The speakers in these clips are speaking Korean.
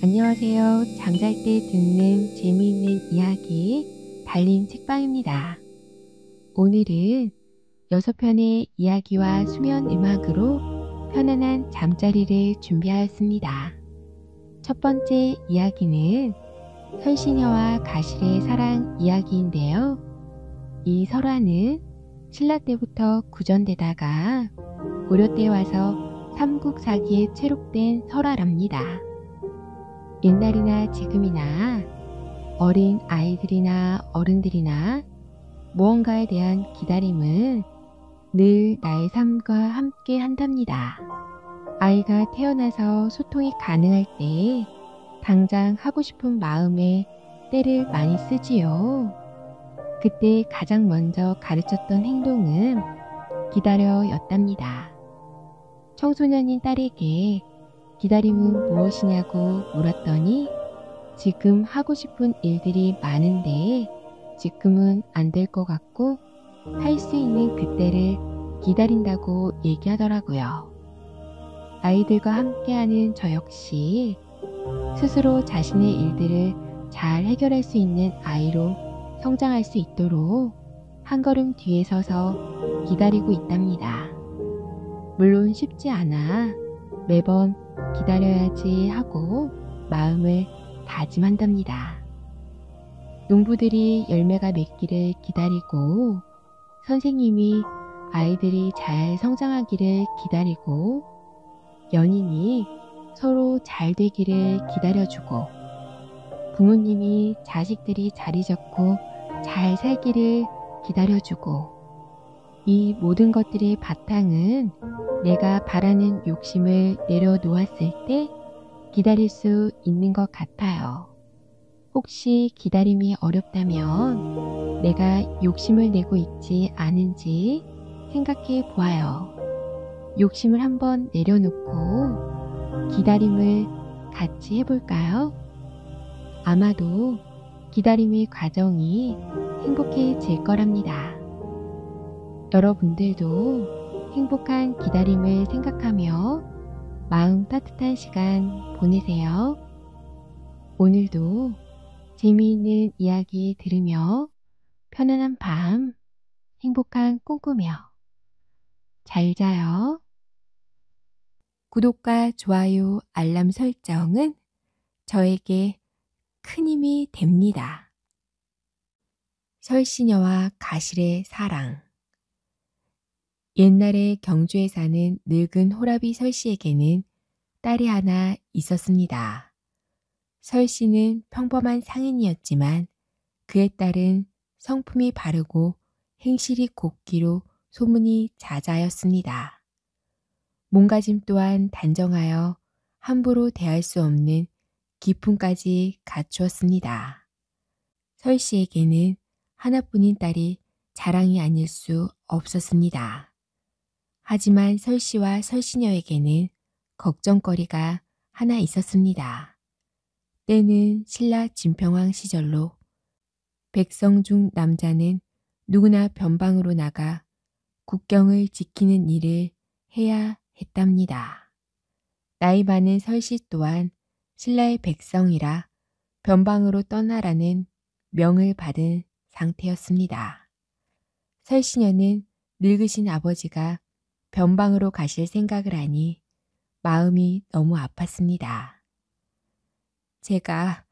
안녕하세요. 잠잘 때 듣는 재미있는 이야기 달림 책방입니다. 오늘은 6편의 이야기와 수면 음악으로 편안한 잠자리를 준비하였습니다. 첫 번째 이야기는 설시녀와 가실의 사랑 이야기인데요. 이 설화는 신라 때부터 구전되다가 고려 때 와서 삼국사기에 채록된 설화랍니다. 옛날이나 지금이나 어린 아이들이나 어른들이나 무언가에 대한 기다림은 늘 나의 삶과 함께 한답니다. 아이가 태어나서 소통이 가능할 때 당장 하고 싶은 마음에 때를 많이 쓰지요. 그때 가장 먼저 가르쳤던 행동은 기다려였답니다. 청소년인 딸에게 기다림은 무엇이냐고 물었더니 지금 하고 싶은 일들이 많은데 지금은 안 될 것 같고 할 수 있는 그때를 기다린다고 얘기하더라고요. 아이들과 함께하는 저 역시 스스로 자신의 일들을 잘 해결할 수 있는 아이로 성장할 수 있도록 한 걸음 뒤에 서서 기다리고 있답니다. 물론 쉽지 않아 매번 기다려야지 하고 마음을 다짐한답니다. 농부들이 열매가 맺기를 기다리고 선생님이 아이들이 잘 성장하기를 기다리고 연인이 서로 잘 되기를 기다려주고 부모님이 자식들이 자리 잡고 잘 살기를 기다려주고 이 모든 것들의 바탕은 내가 바라는 욕심을 내려놓았을 때 기다릴 수 있는 것 같아요. 혹시 기다림이 어렵다면 내가 욕심을 내고 있지 않은지 생각해 보아요. 욕심을 한번 내려놓고 기다림을 같이 해볼까요? 아마도 기다림의 과정이 행복해질 거랍니다. 여러분들도 행복한 기다림을 생각하며 마음 따뜻한 시간 보내세요. 오늘도 재미있는 이야기 들으며 편안한 밤 행복한 꿈 꾸며 잘 자요. 구독과 좋아요, 알람 설정은 저에게 큰 힘이 됩니다. 설시녀와 가실의 사랑. 옛날에 경주에 사는 늙은 호라비 설씨에게는 딸이 하나 있었습니다. 설씨는 평범한 상인이었지만 그의 딸은 성품이 바르고 행실이 곱기로 소문이 자자하였습니다. 몸가짐 또한 단정하여 함부로 대할 수 없는 기품까지 갖추었습니다. 설씨에게는 하나뿐인 딸이 자랑이 아닐 수 없었습니다. 하지만 설씨와 설시녀에게는 걱정거리가 하나 있었습니다. 때는 신라 진평왕 시절로 백성 중 남자는 누구나 변방으로 나가 국경을 지키는 일을 해야 했답니다. 나이 많은 설씨 또한 신라의 백성이라 변방으로 떠나라는 명을 받은 상태였습니다. 설시녀는 늙으신 아버지가 변방으로 가실 생각을 하니 마음이 너무 아팠습니다. 제가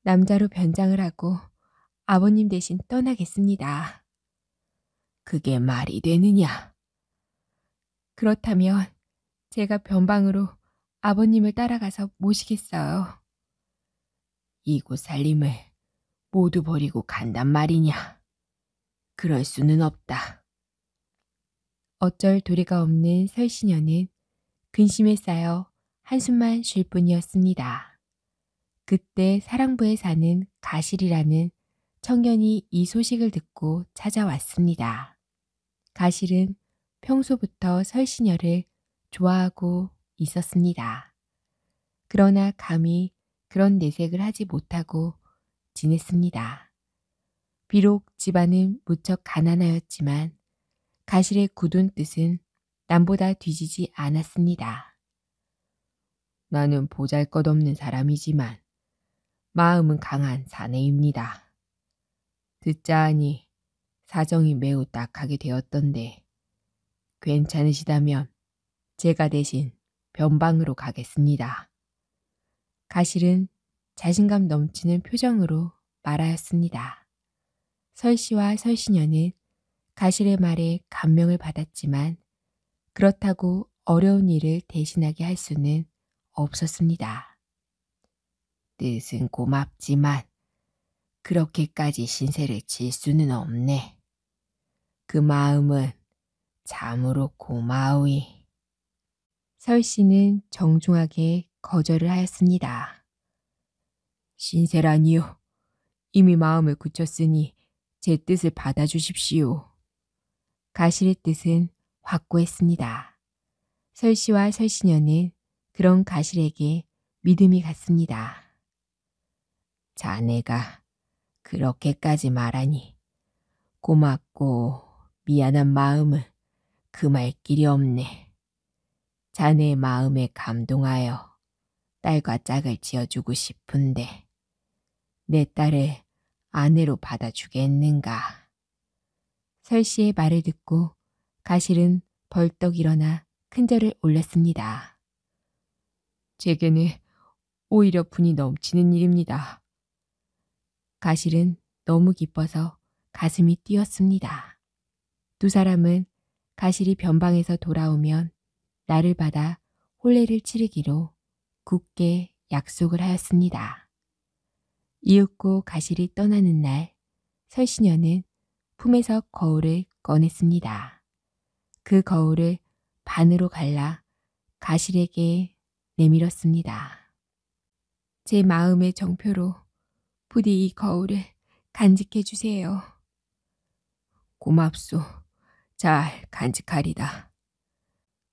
남자로 변장을 하고 아버님 대신 떠나겠습니다. 그게 말이 되느냐? 그렇다면 제가 변방으로 아버님을 따라가서 모시겠어요. 이곳 살림을 모두 버리고 간단 말이냐? 그럴 수는 없다. 어쩔 도리가 없는 설시녀는 근심에 쌓여 한숨만 쉴 뿐이었습니다. 그때 사랑부에 사는 가실이라는 청년이 이 소식을 듣고 찾아왔습니다. 가실은 평소부터 설시녀를 좋아하고 있었습니다. 그러나 감히 그런 내색을 하지 못하고 지냈습니다. 비록 집안은 무척 가난하였지만 가실의 굳은 뜻은 남보다 뒤지지 않았습니다. 나는 보잘것없는 사람이지만 마음은 강한 사내입니다. 듣자 하니 사정이 매우 딱하게 되었던데 괜찮으시다면 제가 대신 변방으로 가겠습니다. 가실은 자신감 넘치는 표정으로 말하였습니다. 설씨와 설씨녀는 가실의 말에 감명을 받았지만 그렇다고 어려운 일을 대신하게 할 수는 없었습니다. 뜻은 고맙지만 그렇게까지 신세를 질 수는 없네. 그 마음은 참으로 고마우이. 설씨는 정중하게 거절을 하였습니다. 신세라니요. 이미 마음을 굳혔으니 제 뜻을 받아주십시오. 가실의 뜻은 확고했습니다. 설씨와 설씨녀는 그런 가실에게 믿음이 갔습니다. 자네가 그렇게까지 말하니 고맙고 미안한 마음은 금할 길이 없네. 자네의 마음에 감동하여 딸과 짝을 지어주고 싶은데 내 딸을 아내로 받아주겠는가. 설씨의 말을 듣고 가실은 벌떡 일어나 큰절을 올렸습니다. 제게는 오히려 분이 넘치는 일입니다. 가실은 너무 기뻐서 가슴이 뛰었습니다. 두 사람은 가실이 변방에서 돌아오면 나를 받아 혼례를 치르기로 굳게 약속을 하였습니다. 이윽고 가실이 떠나는 날 설씨녀는 품에서 거울을 꺼냈습니다. 그 거울을 반으로 갈라 가실에게 내밀었습니다. 제 마음의 정표로 부디 이 거울을 간직해 주세요. 고맙소. 잘 간직하리다.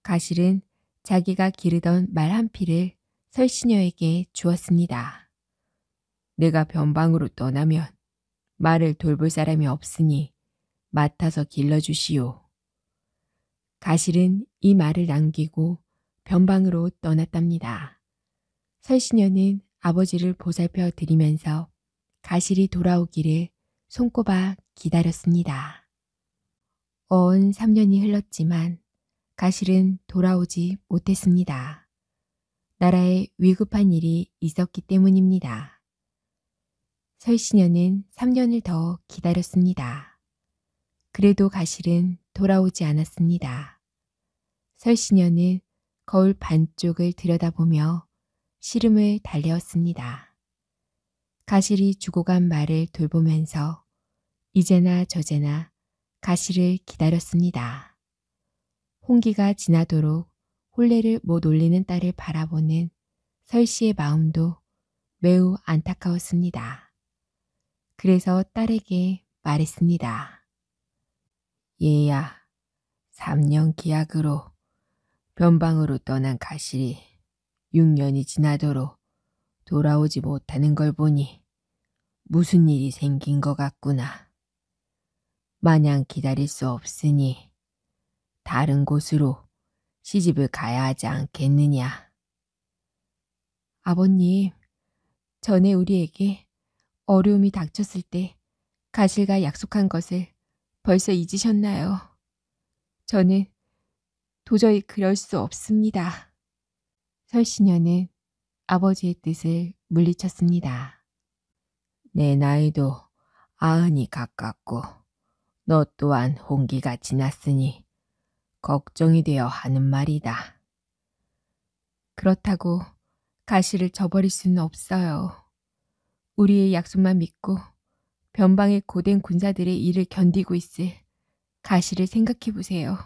가실은 자기가 기르던 말 한 피를 설씨녀에게 주었습니다. 내가 변방으로 떠나면 말을 돌볼 사람이 없으니 맡아서 길러주시오. 가실은 이 말을 남기고 변방으로 떠났답니다. 설씨녀는 아버지를 보살펴 드리면서 가실이 돌아오기를 손꼽아 기다렸습니다. 어언 3년이 흘렀지만 가실은 돌아오지 못했습니다. 나라에 위급한 일이 있었기 때문입니다. 설씨녀는 3년을 더 기다렸습니다. 그래도 가실은 돌아오지 않았습니다. 설씨녀는 거울 반쪽을 들여다보며 시름을 달래었습니다. 가실이 주고 간 말을 돌보면서 이제나 저제나 가실을 기다렸습니다. 홍기가 지나도록 혼례를 못 올리는 딸을 바라보는 설씨의 마음도 매우 안타까웠습니다. 그래서 딸에게 말했습니다. 얘야, 3년 기약으로 변방으로 떠난 가실이 6년이 지나도록 돌아오지 못하는 걸 보니 무슨 일이 생긴 것 같구나. 마냥 기다릴 수 없으니 다른 곳으로 시집을 가야 하지 않겠느냐. 아버님, 전에 우리에게 어려움이 닥쳤을 때 가실과 약속한 것을 벌써 잊으셨나요? 저는 도저히 그럴 수 없습니다. 설씨녀는 아버지의 뜻을 물리쳤습니다. 내 나이도 90이 가깝고 너 또한 홍기가 지났으니 걱정이 되어 하는 말이다. 그렇다고 가실을 저버릴 수는 없어요. 우리의 약속만 믿고 변방의 고된 군사들의 일을 견디고 있을 가실을 생각해 보세요.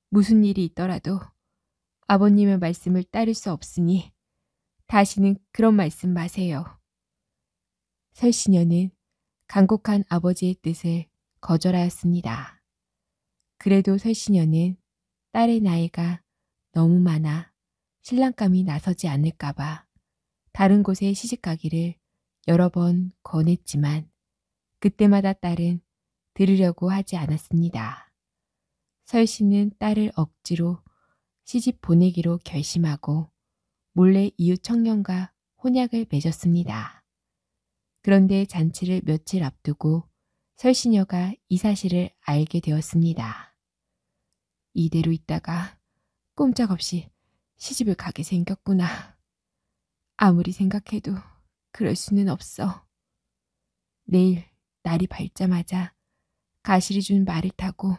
무슨 일이 있더라도 아버님의 말씀을 따를 수 없으니 다시는 그런 말씀 마세요. 설씨녀는 간곡한 아버지의 뜻을 거절하였습니다. 그래도 설씨녀는 딸의 나이가 너무 많아 신랑감이 나서지 않을까봐 다른 곳에 시집가기를 여러 번 권했지만 그때마다 딸은 들으려고 하지 않았습니다. 설씨는 딸을 억지로 시집 보내기로 결심하고 몰래 이웃 청년과 혼약을 맺었습니다. 그런데 잔치를 며칠 앞두고 설시녀가 이 사실을 알게 되었습니다. 이대로 있다가 꼼짝없이 시집을 가게 생겼구나. 아무리 생각해도 그럴 수는 없어. 내일 날이 밝자마자 가실이 준 말을 타고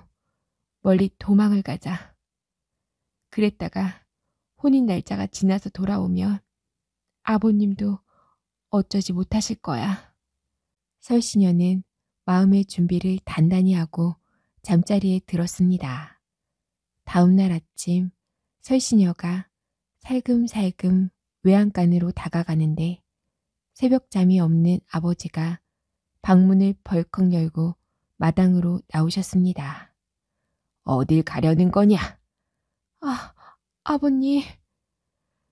멀리 도망을 가자. 그랬다가 혼인 날짜가 지나서 돌아오면 아버님도 어쩌지 못하실 거야. 설시녀는 마음의 준비를 단단히 하고 잠자리에 들었습니다. 다음 날 아침 설시녀가 살금살금 외양간으로 다가가는데 새벽잠이 없는 아버지가 방문을 벌컥 열고 마당으로 나오셨습니다. 어딜 가려는 거냐? 아, 아버님.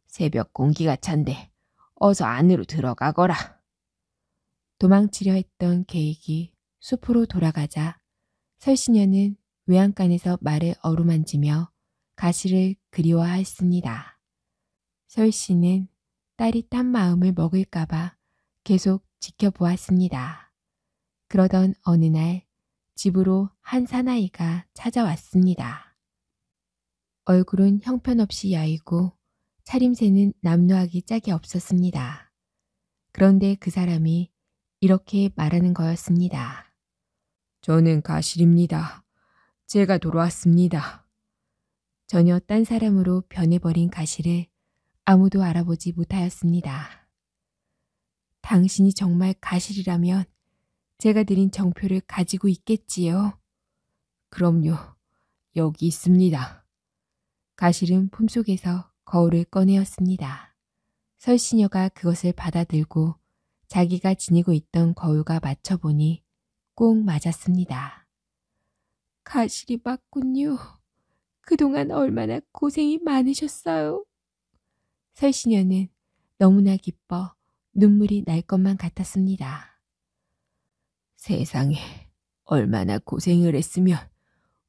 새벽 공기가 찬데 어서 안으로 들어가거라. 도망치려 했던 계획이 숲으로 돌아가자 설시녀는 외양간에서 말을 어루만지며 가시를 그리워하였습니다. 설씨는 딸이 딴 마음을 먹을까봐 계속 지켜보았습니다. 그러던 어느 날 집으로 한 사나이가 찾아왔습니다. 얼굴은 형편없이 야이고 차림새는 남루하기 짝이 없었습니다. 그런데 그 사람이 이렇게 말하는 거였습니다. 저는 가실입니다. 제가 돌아왔습니다. 전혀 딴 사람으로 변해버린 가실을 아무도 알아보지 못하였습니다. 당신이 정말 가실이라면 제가 드린 정표를 가지고 있겠지요. 그럼요. 여기 있습니다. 가실은 품속에서 거울을 꺼내었습니다. 설시녀가 그것을 받아들고 자기가 지니고 있던 거울과 맞춰보니 꼭 맞았습니다. 가실이 맞군요. 그동안 얼마나 고생이 많으셨어요. 설시녀는 너무나 기뻐 눈물이 날 것만 같았습니다. 세상에 얼마나 고생을 했으면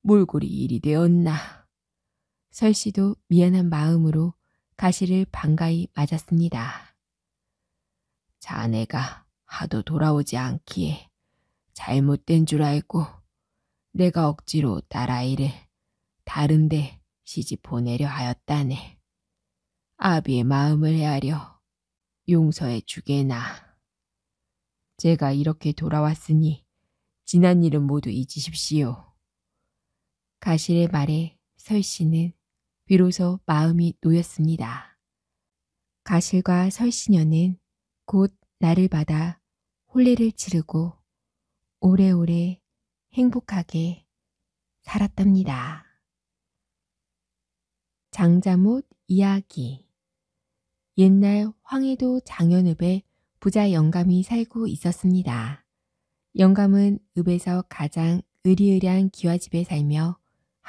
몰골이 일이 되었나. 설씨도 미안한 마음으로 가시를 반가이 맞았습니다. 자네가 하도 돌아오지 않기에 잘못된 줄 알고 내가 억지로 딸아이를 다른데 시집 보내려 하였다네. 아비의 마음을 헤아려 용서해 주게나. 제가 이렇게 돌아왔으니 지난 일은 모두 잊으십시오. 가실의 말에 설씨는 비로소 마음이 놓였습니다. 가실과 설시녀는 곧 나를 받아 혼례를 치르고 오래오래 행복하게 살았답니다. 장자못 이야기. 옛날 황해도 장현읍에 부자 영감이 살고 있었습니다. 영감은 읍에서 가장 으리으리한 기와집에 살며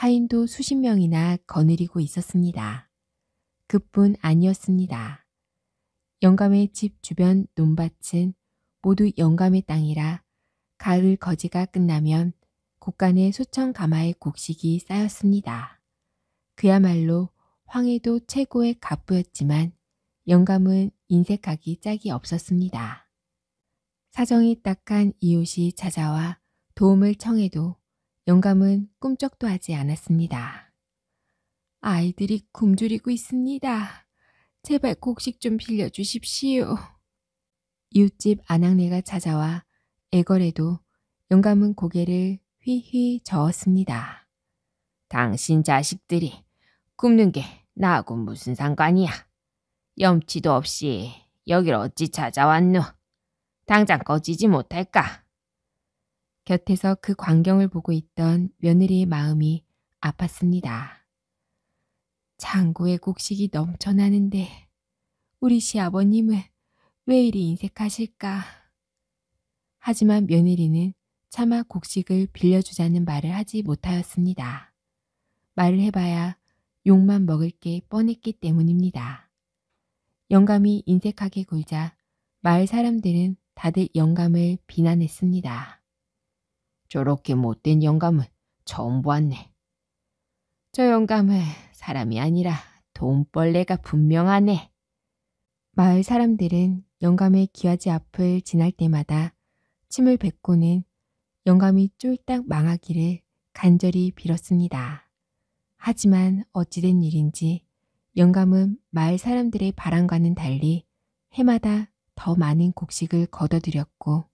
하인도 수십 명이나 거느리고 있었습니다. 그뿐 아니었습니다. 영감의 집 주변 논밭은 모두 영감의 땅이라 가을 거지가 끝나면 곳간에 수천 가마의 곡식이 쌓였습니다. 그야말로 황해도 최고의 갑부였지만 영감은 인색하기 짝이 없었습니다. 사정이 딱한 이웃이 찾아와 도움을 청해도 영감은 꿈쩍도 하지 않았습니다. 아이들이 굶주리고 있습니다. 제발 곡식 좀 빌려주십시오. 이웃집 아낙네가 찾아와 애걸해도 영감은 고개를 휘휘 저었습니다. 당신 자식들이 굶는 게 나하고 무슨 상관이야. 염치도 없이 여길 어찌 찾아왔노. 당장 꺼지지 못할까. 곁에서 그 광경을 보고 있던 며느리의 마음이 아팠습니다. 창고에 곡식이 넘쳐나는데 우리 시아버님은 왜 이리 인색하실까. 하지만 며느리는 차마 곡식을 빌려주자는 말을 하지 못하였습니다. 말을 해봐야 욕만 먹을 게 뻔했기 때문입니다. 영감이 인색하게 굴자 마을 사람들은 다들 영감을 비난했습니다. 저렇게 못된 영감은 처음 보았네. 저 영감은 사람이 아니라 돈벌레가 분명하네. 마을 사람들은 영감의 기와집 앞을 지날 때마다 침을 뱉고는 영감이 쫄딱 망하기를 간절히 빌었습니다. 하지만 어찌된 일인지 영감은 마을 사람들의 바람과는 달리 해마다 더 많은 곡식을 거둬들였고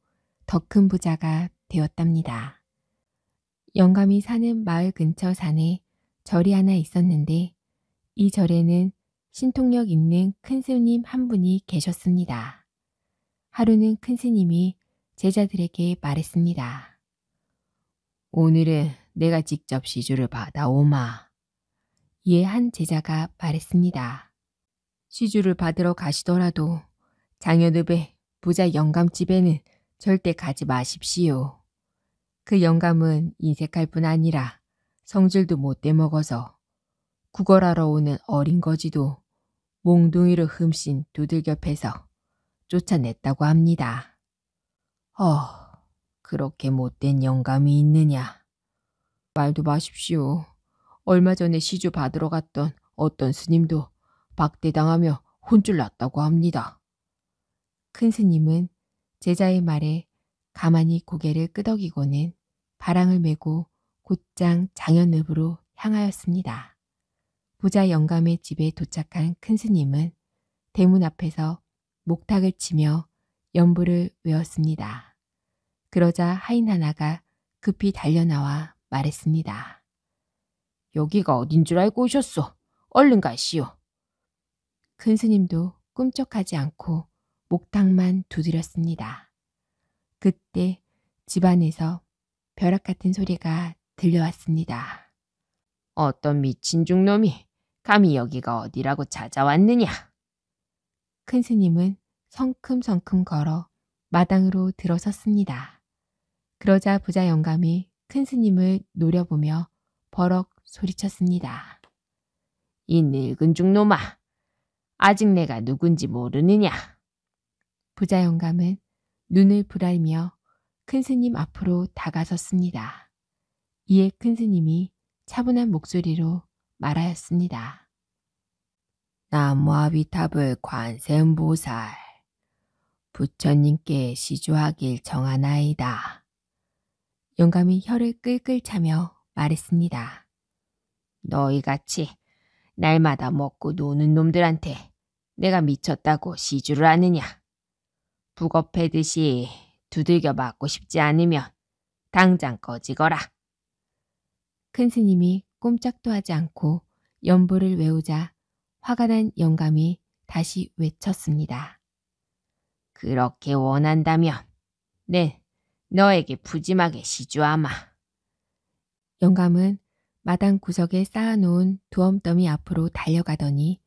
더 큰 부자가 되었답니다. 영감이 사는 마을 근처 산에 절이 하나 있었는데 이 절에는 신통력 있는 큰 스님 한 분이 계셨습니다. 하루는 큰 스님이 제자들에게 말했습니다. 오늘은 내가 직접 시주를 받아오마. 이에 한 제자가 말했습니다. 시주를 받으러 가시더라도 장현읍의 부자 영감집에는 절대 가지 마십시오. 그 영감은 인색할 뿐 아니라 성질도 못돼 먹어서 구걸하러 오는 어린 거지도 몽둥이로 흠씬 두들겨 패서 쫓아냈다고 합니다. 그렇게 못된 영감이 있느냐. 말도 마십시오. 얼마 전에 시주 받으러 갔던 어떤 스님도 박대당하며 혼쭐 났다고 합니다. 큰 스님은 제자의 말에 가만히 고개를 끄덕이고는 바랑을 메고 곧장 장현읍으로 향하였습니다. 부자 영감의 집에 도착한 큰 스님은 대문 앞에서 목탁을 치며 연부를 외웠습니다. 그러자 하인 하나가 급히 달려나와 말했습니다. 여기가 어딘 줄 알고 오셨소? 얼른 가시오. 큰 스님도 꿈쩍하지 않고 목탁만 두드렸습니다. 그때 집안에서 벼락 같은 소리가 들려왔습니다. 어떤 미친 중놈이 감히 여기가 어디라고 찾아왔느냐? 큰 스님은 성큼성큼 걸어 마당으로 들어섰습니다. 그러자 부자 영감이 큰 스님을 노려보며 버럭 소리쳤습니다. 이 늙은 중놈아, 아직 내가 누군지 모르느냐? 부자 영감은 눈을 부라리며 큰 스님 앞으로 다가섰습니다. 이에 큰 스님이 차분한 목소리로 말하였습니다. 나무아비탑을 관세음보살, 부처님께 시주하길 정하나이다. 영감이 혀를 끌끌 차며 말했습니다. 너희같이 날마다 먹고 노는 놈들한테 내가 미쳤다고 시주를 하느냐. 북업해듯이 두들겨 맞고 싶지 않으면 당장 꺼지거라. 큰 스님이 꼼짝도 하지 않고 연보를 외우자 화가 난 영감이 다시 외쳤습니다. 그렇게 원한다면 너에게 푸짐하게 시주하마. 영감은 마당 구석에 쌓아놓은 두엄더미 앞으로 달려가더니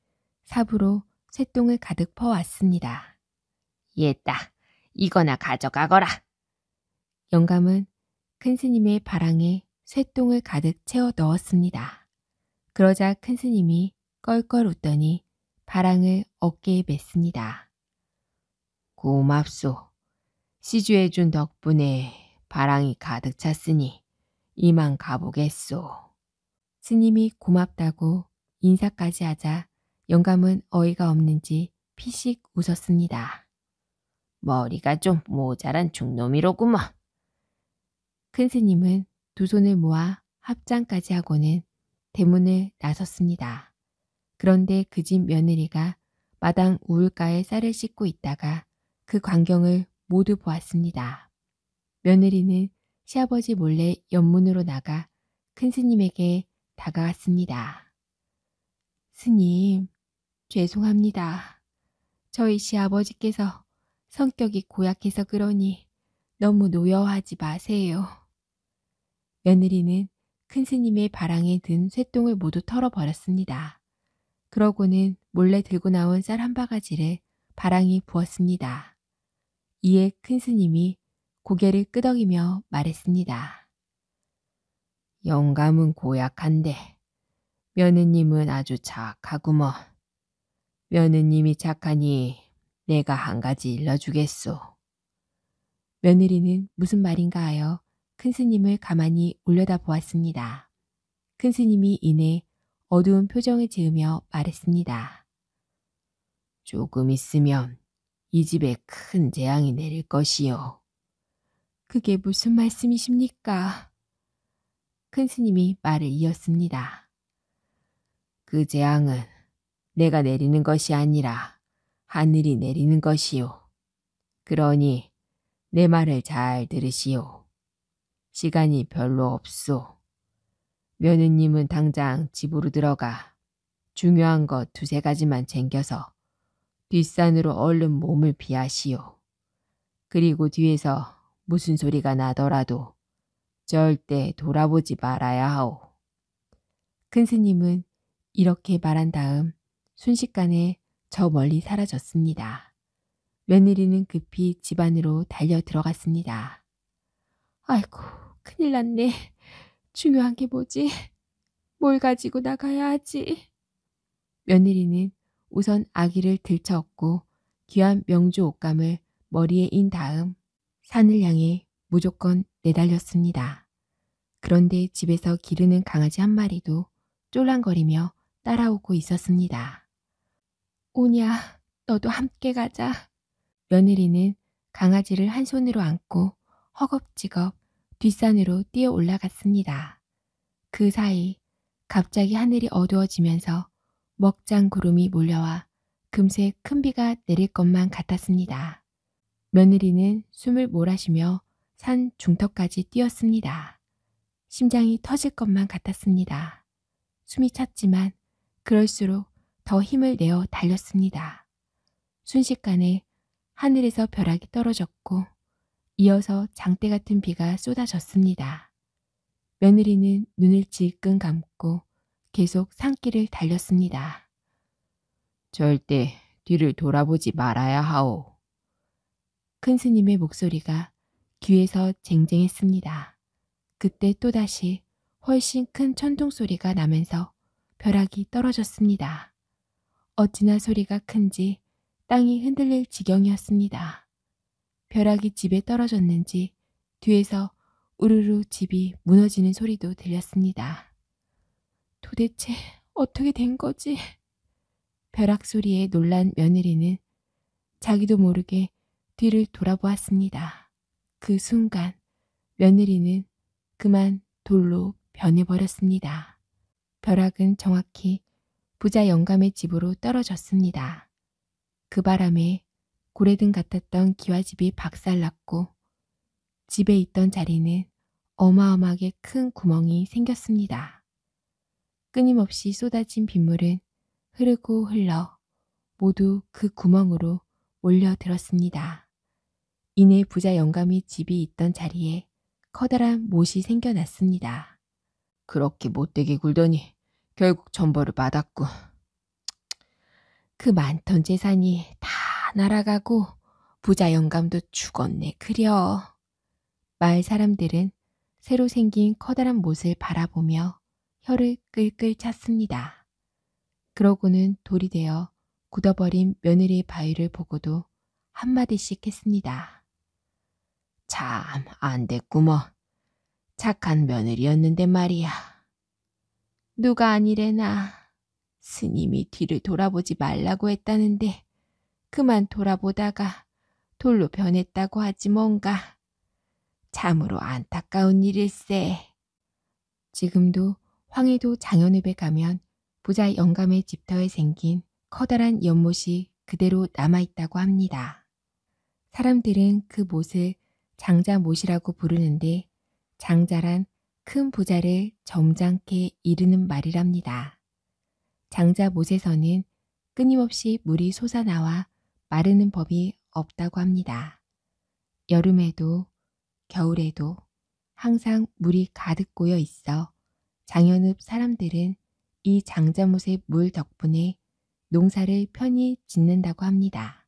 삽으로 쇠똥을 가득 퍼왔습니다. 얘따, 이거나 가져가거라. 영감은 큰 스님의 바랑에 쇠똥을 가득 채워 넣었습니다. 그러자 큰 스님이 껄껄 웃더니 바랑을 어깨에 맸습니다. 고맙소. 시주해준 덕분에 바랑이 가득 찼으니 이만 가보겠소. 스님이 고맙다고 인사까지 하자 영감은 어이가 없는지 피식 웃었습니다. 머리가 좀 모자란 중놈이로구먼. 큰 스님은 두 손을 모아 합장까지 하고는 대문을 나섰습니다. 그런데 그 집 며느리가 마당 우울가에 쌀을 씻고 있다가 그 광경을 모두 보았습니다. 며느리는 시아버지 몰래 옆문으로 나가 큰 스님에게 다가갔습니다. 스님, 죄송합니다. 저희 시아버지께서 성격이 고약해서 그러니 너무 노여워하지 마세요. 며느리는 큰 스님의 바랑에 든 쇠똥을 모두 털어버렸습니다. 그러고는 몰래 들고 나온 쌀 한 바가지를 바랑에 부었습니다. 이에 큰 스님이 고개를 끄덕이며 말했습니다. 영감은 고약한데 며느님은 아주 착하구먼. 며느님이 착하니 내가 한 가지 일러주겠소. 며느리는 무슨 말인가 하여 큰 스님을 가만히 올려다 보았습니다. 큰 스님이 이내 어두운 표정을 지으며 말했습니다. 조금 있으면 이 집에 큰 재앙이 내릴 것이요. 그게 무슨 말씀이십니까? 큰 스님이 말을 이었습니다. 그 재앙은 내가 내리는 것이 아니라 하늘이 내리는 것이요. 그러니 내 말을 잘 들으시오. 시간이 별로 없소. 며느님은 당장 집으로 들어가 중요한 것 두세 가지만 챙겨서 뒷산으로 얼른 몸을 피하시오. 그리고 뒤에서 무슨 소리가 나더라도 절대 돌아보지 말아야 하오. 큰 스님은 이렇게 말한 다음 순식간에 저 멀리 사라졌습니다. 며느리는 급히 집 안으로 달려 들어갔습니다. 아이고, 큰일 났네. 중요한 게 뭐지? 뭘 가지고 나가야 하지? 며느리는 우선 아기를 들쳐업고 귀한 명주 옷감을 머리에 인 다음 산을 향해 무조건 내달렸습니다. 그런데 집에서 기르는 강아지 한 마리도 쫄랑거리며 따라오고 있었습니다. 오냐, 너도 함께 가자. 며느리는 강아지를 한 손으로 안고 허겁지겁 뒷산으로 뛰어 올라갔습니다. 그 사이 갑자기 하늘이 어두워지면서 먹장 구름이 몰려와 금세 큰 비가 내릴 것만 같았습니다. 며느리는 숨을 몰아쉬며 산 중턱까지 뛰었습니다. 심장이 터질 것만 같았습니다. 숨이 찼지만 그럴수록 더 힘을 내어 달렸습니다. 순식간에 하늘에서 벼락이 떨어졌고 이어서 장대 같은 비가 쏟아졌습니다. 며느리는 눈을 질끈 감고 계속 산길을 달렸습니다. 절대 뒤를 돌아보지 말아야 하오. 큰 스님의 목소리가 귀에서 쟁쟁했습니다. 그때 또다시 훨씬 큰 천둥 소리가 나면서 벼락이 떨어졌습니다. 어찌나 소리가 큰지 땅이 흔들릴 지경이었습니다. 벼락이 집에 떨어졌는지 뒤에서 우르르 집이 무너지는 소리도 들렸습니다. 도대체 어떻게 된 거지? 벼락 소리에 놀란 며느리는 자기도 모르게 뒤를 돌아보았습니다. 그 순간 며느리는 그만 돌로 변해버렸습니다. 벼락은 정확히 부자 영감의 집으로 떨어졌습니다. 그 바람에 고래등 같았던 기와집이 박살났고 집에 있던 자리는 어마어마하게 큰 구멍이 생겼습니다. 끊임없이 쏟아진 빗물은 흐르고 흘러 모두 그 구멍으로 몰려들었습니다. 이내 부자 영감의 집이 있던 자리에 커다란 못이 생겨났습니다. 그렇게 못되게 굴더니 결국 천벌을 받았고. 그 많던 재산이 다 날아가고 부자 영감도 죽었네 그려. 마을 사람들은 새로 생긴 커다란 못을 바라보며 혀를 끌끌 찼습니다. 그러고는 돌이 되어 굳어버린 며느리의 바위를 보고도 한마디씩 했습니다. 참 안 됐구먼. 착한 며느리였는데 말이야. 누가 아니래나. 스님이 뒤를 돌아보지 말라고 했다는데 그만 돌아보다가 돌로 변했다고 하지 뭔가. 참으로 안타까운 일일세. 지금도 황해도 장현읍에 가면 부자 영감의 집터에 생긴 커다란 연못이 그대로 남아있다고 합니다. 사람들은 그 못을 장자못이라고 부르는데 장자란 큰 부자를 점잖게 이르는 말이랍니다. 장자못에서는 끊임없이 물이 솟아나와 마르는 법이 없다고 합니다. 여름에도 겨울에도 항상 물이 가득 고여 있어 장현읍 사람들은 이 장자못의 물 덕분에 농사를 편히 짓는다고 합니다.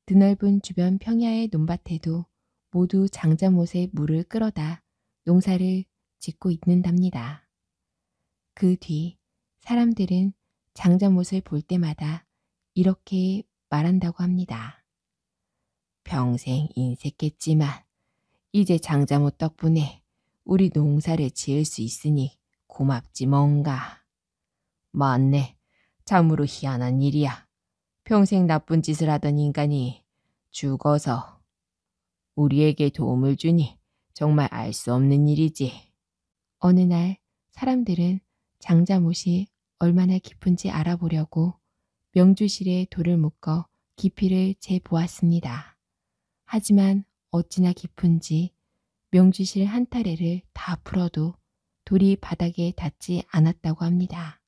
드넓은 주변 평야의 논밭에도 모두 장자못의 물을 끌어다 농사를 짓고 있는답니다. 그 뒤 사람들은 장자못을 볼 때마다 이렇게 말한다고 합니다. 평생 인색했지만 이제 장자못 덕분에 우리 농사를 지을 수 있으니 고맙지 뭔가. 맞네. 참으로 희한한 일이야. 평생 나쁜 짓을 하던 인간이 죽어서 우리에게 도움을 주니 정말 알 수 없는 일이지. 어느 날 사람들은 장자못이 얼마나 깊은지 알아보려고 명주실에 돌을 묶어 깊이를 재보았습니다. 하지만 어찌나 깊은지 명주실 한 타래를 다 풀어도 돌이 바닥에 닿지 않았다고 합니다.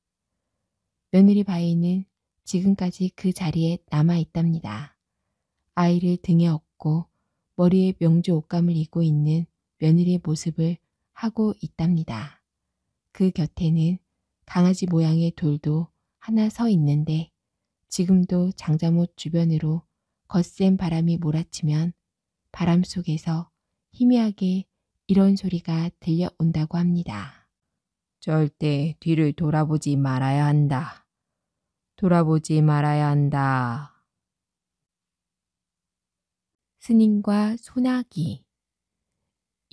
며느리 바이는 지금까지 그 자리에 남아 있답니다. 아이를 등에 업고 머리에 명주 옷감을 입고 있는 며느리의 모습을 하고 있답니다. 그 곁에는 강아지 모양의 돌도 하나 서 있는데 지금도 장자못 주변으로 거센 바람이 몰아치면 바람 속에서 희미하게 이런 소리가 들려온다고 합니다. 절대 뒤를 돌아보지 말아야 한다. 돌아보지 말아야 한다. 스님과 소나기.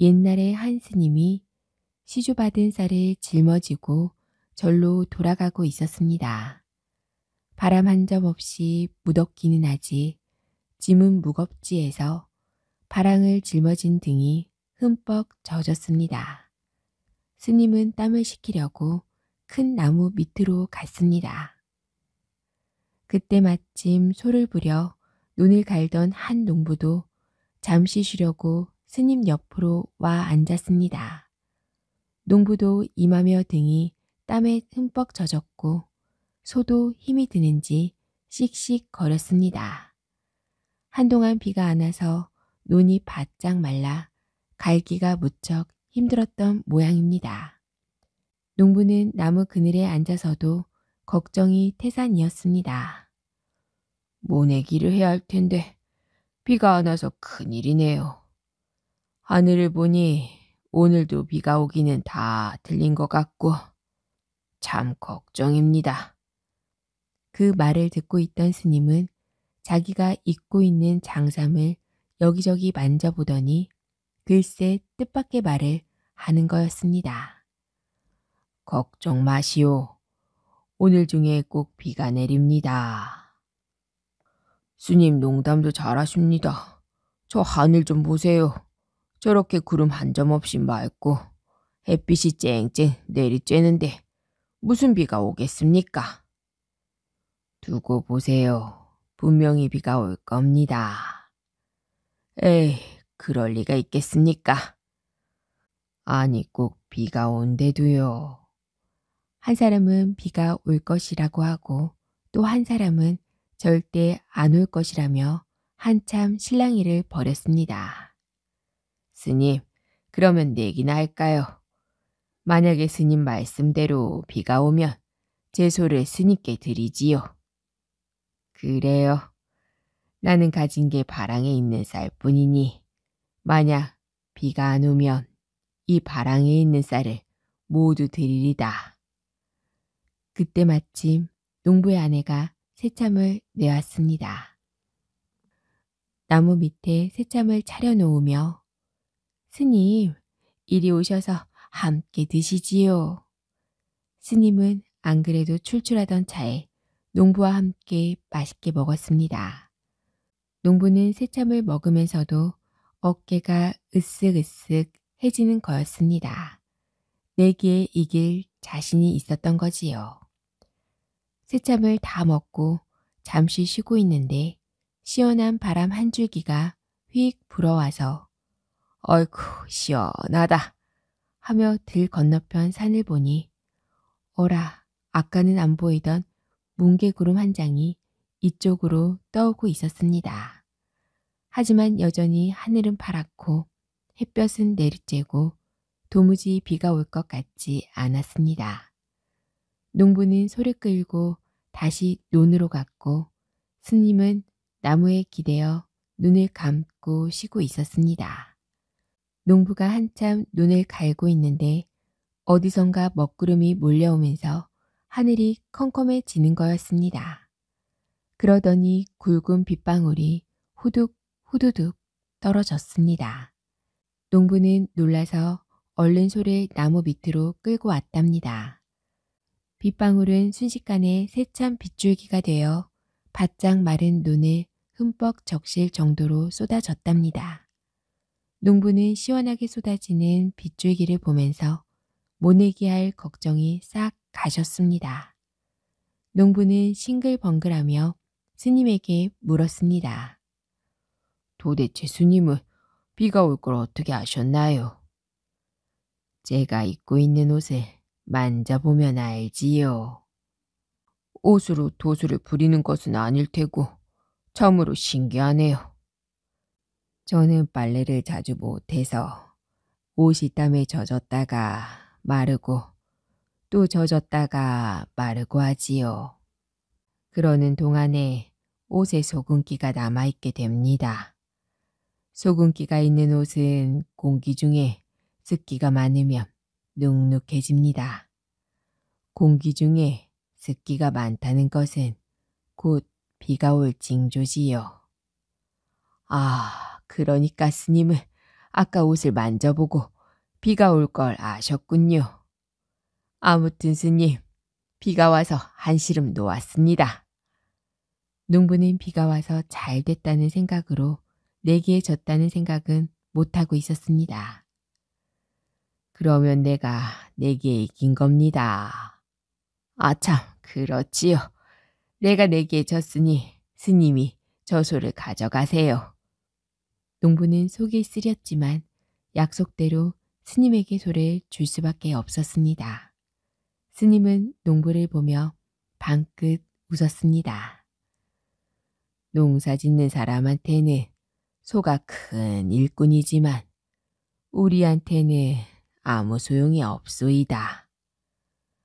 옛날에 한 스님이 시주받은 쌀을 짊어지고 절로 돌아가고 있었습니다. 바람 한 점 없이 무덥기는 하지 짐은 무겁지 해서 바랑을 짊어진 등이 흠뻑 젖었습니다. 스님은 땀을 식히려고 큰 나무 밑으로 갔습니다. 그때 마침 소를 부려 논을 갈던 한 농부도 잠시 쉬려고 스님 옆으로 와 앉았습니다. 농부도 임하며 등이 땀에 흠뻑 젖었고 소도 힘이 드는지 씩씩 거렸습니다. 한동안 비가 안 와서 논이 바짝 말라 갈기가 무척 힘들었던 모양입니다. 농부는 나무 그늘에 앉아서도 걱정이 태산이었습니다. 모내기를 해야 할 텐데 비가 안 와서 큰일이네요. 하늘을 보니 오늘도 비가 오기는 다 틀린 것 같고 참 걱정입니다. 그 말을 듣고 있던 스님은 자기가 입고 있는 장삼을 여기저기 만져보더니 글쎄 뜻밖의 말을 하는 거였습니다. 걱정 마시오. 오늘 중에 꼭 비가 내립니다. 스님 농담도 잘하십니다. 저 하늘 좀 보세요. 저렇게 구름 한 점 없이 맑고 햇빛이 쨍쨍 내리쬐는데 무슨 비가 오겠습니까? 두고 보세요. 분명히 비가 올 겁니다. 에이, 그럴 리가 있겠습니까? 아니, 꼭 비가 온대도요. 한 사람은 비가 올 것이라고 하고 또 한 사람은 절대 안 올 것이라며 한참 실랑이를 벌였습니다. 스님, 그러면 내기나 할까요? 만약에 스님 말씀대로 비가 오면 제 소를 스님께 드리지요. 그래요. 나는 가진 게 바랑에 있는 쌀뿐이니 만약 비가 안 오면 이 바랑에 있는 쌀을 모두 드리리다. 그때 마침 농부의 아내가 새참을 내왔습니다. 나무 밑에 새참을 차려놓으며 스님, 이리 오셔서 함께 드시지요. 스님은 안 그래도 출출하던 차에 농부와 함께 맛있게 먹었습니다. 농부는 새참을 먹으면서도 어깨가 으쓱으쓱 해지는 거였습니다. 내기에 이길 자신이 있었던 거지요. 새참을 다 먹고 잠시 쉬고 있는데 시원한 바람 한 줄기가 휙 불어와서 어이쿠 시원하다 하며 들 건너편 산을 보니 어라 아까는 안 보이던 뭉게구름 한 장이 이쪽으로 떠오고 있었습니다. 하지만 여전히 하늘은 파랗고 햇볕은 내리쬐고 도무지 비가 올 것 같지 않았습니다. 농부는 소를 끌고 다시 논으로 갔고 스님은 나무에 기대어 눈을 감고 쉬고 있었습니다. 농부가 한참 눈을 갈고 있는데 어디선가 먹구름이 몰려오면서 하늘이 컴컴해지는 거였습니다. 그러더니 굵은 빗방울이 후둑 후두둑 떨어졌습니다. 농부는 놀라서 얼른 소를 나무 밑으로 끌고 왔답니다. 빗방울은 순식간에 새참 빗줄기가 되어 바짝 마른 눈을 흠뻑 적실 정도로 쏟아졌답니다. 농부는 시원하게 쏟아지는 빗줄기를 보면서 모내기할 걱정이 싹 가셨습니다. 농부는 싱글벙글하며 스님에게 물었습니다. 도대체 스님은 비가 올 걸 어떻게 아셨나요? 제가 입고 있는 옷을 만져보면 알지요. 옷으로 도수를 부리는 것은 아닐 테고 참으로 신기하네요. 저는 빨래를 자주 못해서 옷이 땀에 젖었다가 마르고 또 젖었다가 마르고 하지요. 그러는 동안에 옷에 소금기가 남아있게 됩니다. 소금기가 있는 옷은 공기 중에 습기가 많으면 눅눅해집니다. 공기 중에 습기가 많다는 것은 곧 비가 올 징조지요. 아, 그러니까 스님은 아까 옷을 만져보고 비가 올 걸 아셨군요. 아무튼 스님, 비가 와서 한시름 놓았습니다. 농부는 비가 와서 잘 됐다는 생각으로 내기해졌다는 생각은 못하고 있었습니다. 그러면 내가 내기에 이긴 겁니다. 아참, 그렇지요. 내가 내기에 졌으니 스님이 저 소를 가져가세요. 농부는 속이 쓰렸지만 약속대로 스님에게 소를 줄 수밖에 없었습니다. 스님은 농부를 보며 방긋 웃었습니다. 농사 짓는 사람한테는 소가 큰 일꾼이지만 우리한테는 아무 소용이 없소이다.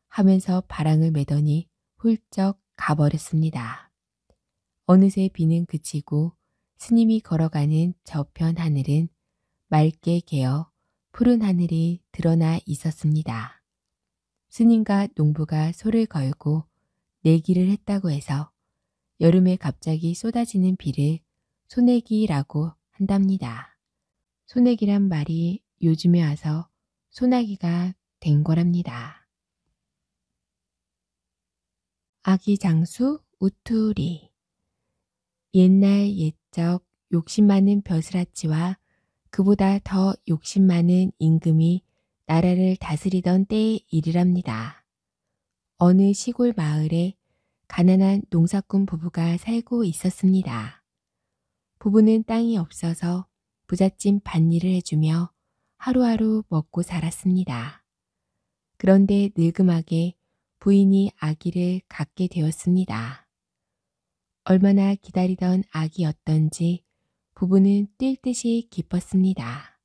하면서 바랑을 매더니 훌쩍 가버렸습니다. 어느새 비는 그치고 스님이 걸어가는 저편 하늘은 맑게 개어 푸른 하늘이 드러나 있었습니다. 스님과 농부가 소를 걸고 내기를 했다고 해서 여름에 갑자기 쏟아지는 비를 소내기라고 한답니다. 소내기란 말이 요즘에 와서 소나기가 된 거랍니다. 아기 장수 우투리. 옛날 옛적 욕심 많은 벼슬아치와 그보다 더 욕심 많은 임금이 나라를 다스리던 때의 일이랍니다. 어느 시골 마을에 가난한 농사꾼 부부가 살고 있었습니다. 부부는 땅이 없어서 부잣집 밭일을 해주며 하루하루 먹고 살았습니다. 그런데 늙음하게 부인이 아기를 갖게 되었습니다. 얼마나 기다리던 아기였던지 부부는 뛸 듯이 기뻤습니다.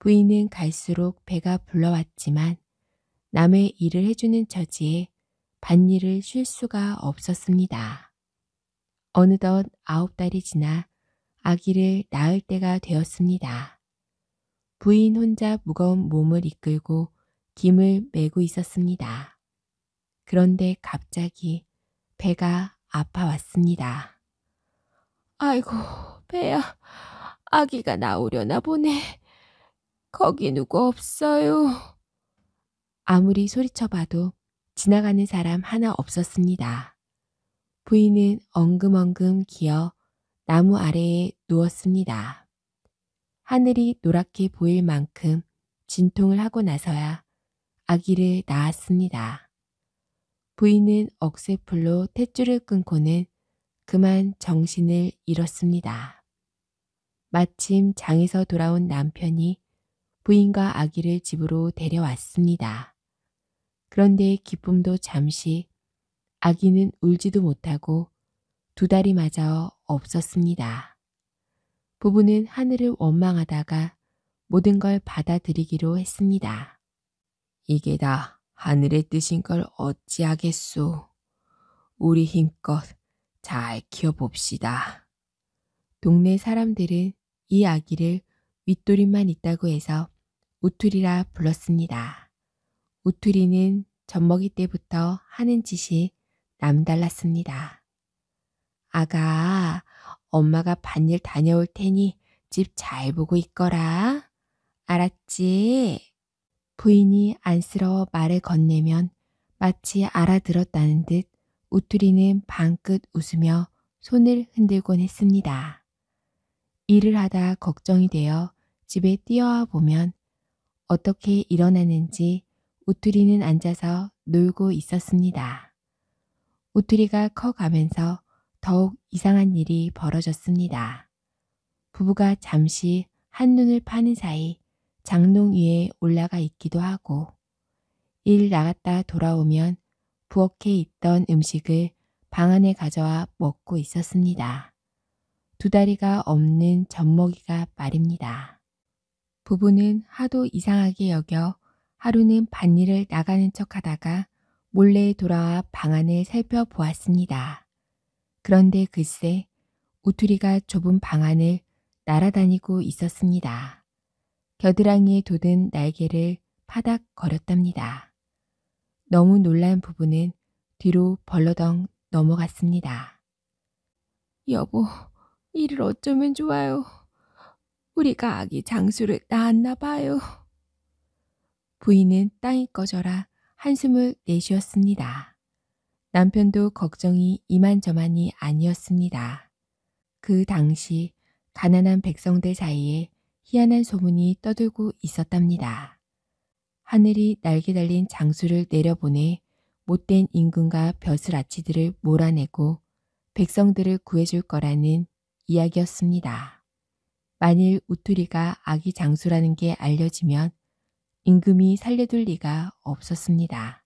부인은 갈수록 배가 불러왔지만 남의 일을 해주는 처지에 밭일을 쉴 수가 없었습니다. 어느덧 9달이 지나 아기를 낳을 때가 되었습니다. 부인 혼자 무거운 몸을 이끌고 김을 메고 있었습니다. 그런데 갑자기 배가 아파왔습니다. 아이고, 배야, 아기가 나오려나 보네. 거기 누구 없어요. 아무리 소리쳐봐도 지나가는 사람 하나 없었습니다. 부인은 엉금엉금 기어 나무 아래에 누웠습니다. 하늘이 노랗게 보일 만큼 진통을 하고 나서야 아기를 낳았습니다. 부인은 억새풀로 탯줄을 끊고는 그만 정신을 잃었습니다. 마침 장에서 돌아온 남편이 부인과 아기를 집으로 데려왔습니다. 그런데 기쁨도 잠시, 아기는 울지도 못하고 2달이 마저 없었습니다. 부부는 하늘을 원망하다가 모든 걸 받아들이기로 했습니다. 이게 다 하늘의 뜻인 걸 어찌하겠소. 우리 힘껏 잘 키워봅시다. 동네 사람들은 이 아기를 윗도리만 있다고 해서 우투리라 불렀습니다. 우투리는 젖먹이 때부터 하는 짓이 남달랐습니다. 아가, 엄마가 밭일 다녀올 테니 집 잘 보고 있거라. 알았지? 부인이 안쓰러워 말을 건네면 마치 알아들었다는 듯 우투리는 방긋 웃으며 손을 흔들곤 했습니다. 일을 하다 걱정이 되어 집에 뛰어와 보면 어떻게 일어나는지 우투리는 앉아서 놀고 있었습니다. 우투리가 커가면서 더욱 이상한 일이 벌어졌습니다. 부부가 잠시 한눈을 파는 사이 장롱 위에 올라가 있기도 하고 일 나갔다 돌아오면 부엌에 있던 음식을 방 안에 가져와 먹고 있었습니다. 두 다리가 없는 젖먹이가 말입니다. 부부는 하도 이상하게 여겨 하루는 밭일을 나가는 척하다가 몰래 돌아와 방 안을 살펴보았습니다. 그런데 글쎄 우투리가 좁은 방 안을 날아다니고 있었습니다. 겨드랑이에 돋은 날개를 파닥거렸답니다. 너무 놀란 부부는 뒤로 벌러덩 넘어갔습니다. 여보, 이를 어쩌면 좋아요. 우리가 아기 장수를 낳았나 봐요. 부인은 땅이 꺼져라 한숨을 내쉬었습니다. 남편도 걱정이 이만저만이 아니었습니다. 그 당시 가난한 백성들 사이에 희한한 소문이 떠돌고 있었답니다. 하늘이 날개 달린 장수를 내려보내 못된 임금과 벼슬아치들을 몰아내고 백성들을 구해줄 거라는 이야기였습니다. 만일 우투리가 아기 장수라는 게 알려지면 임금이 살려둘 리가 없었습니다.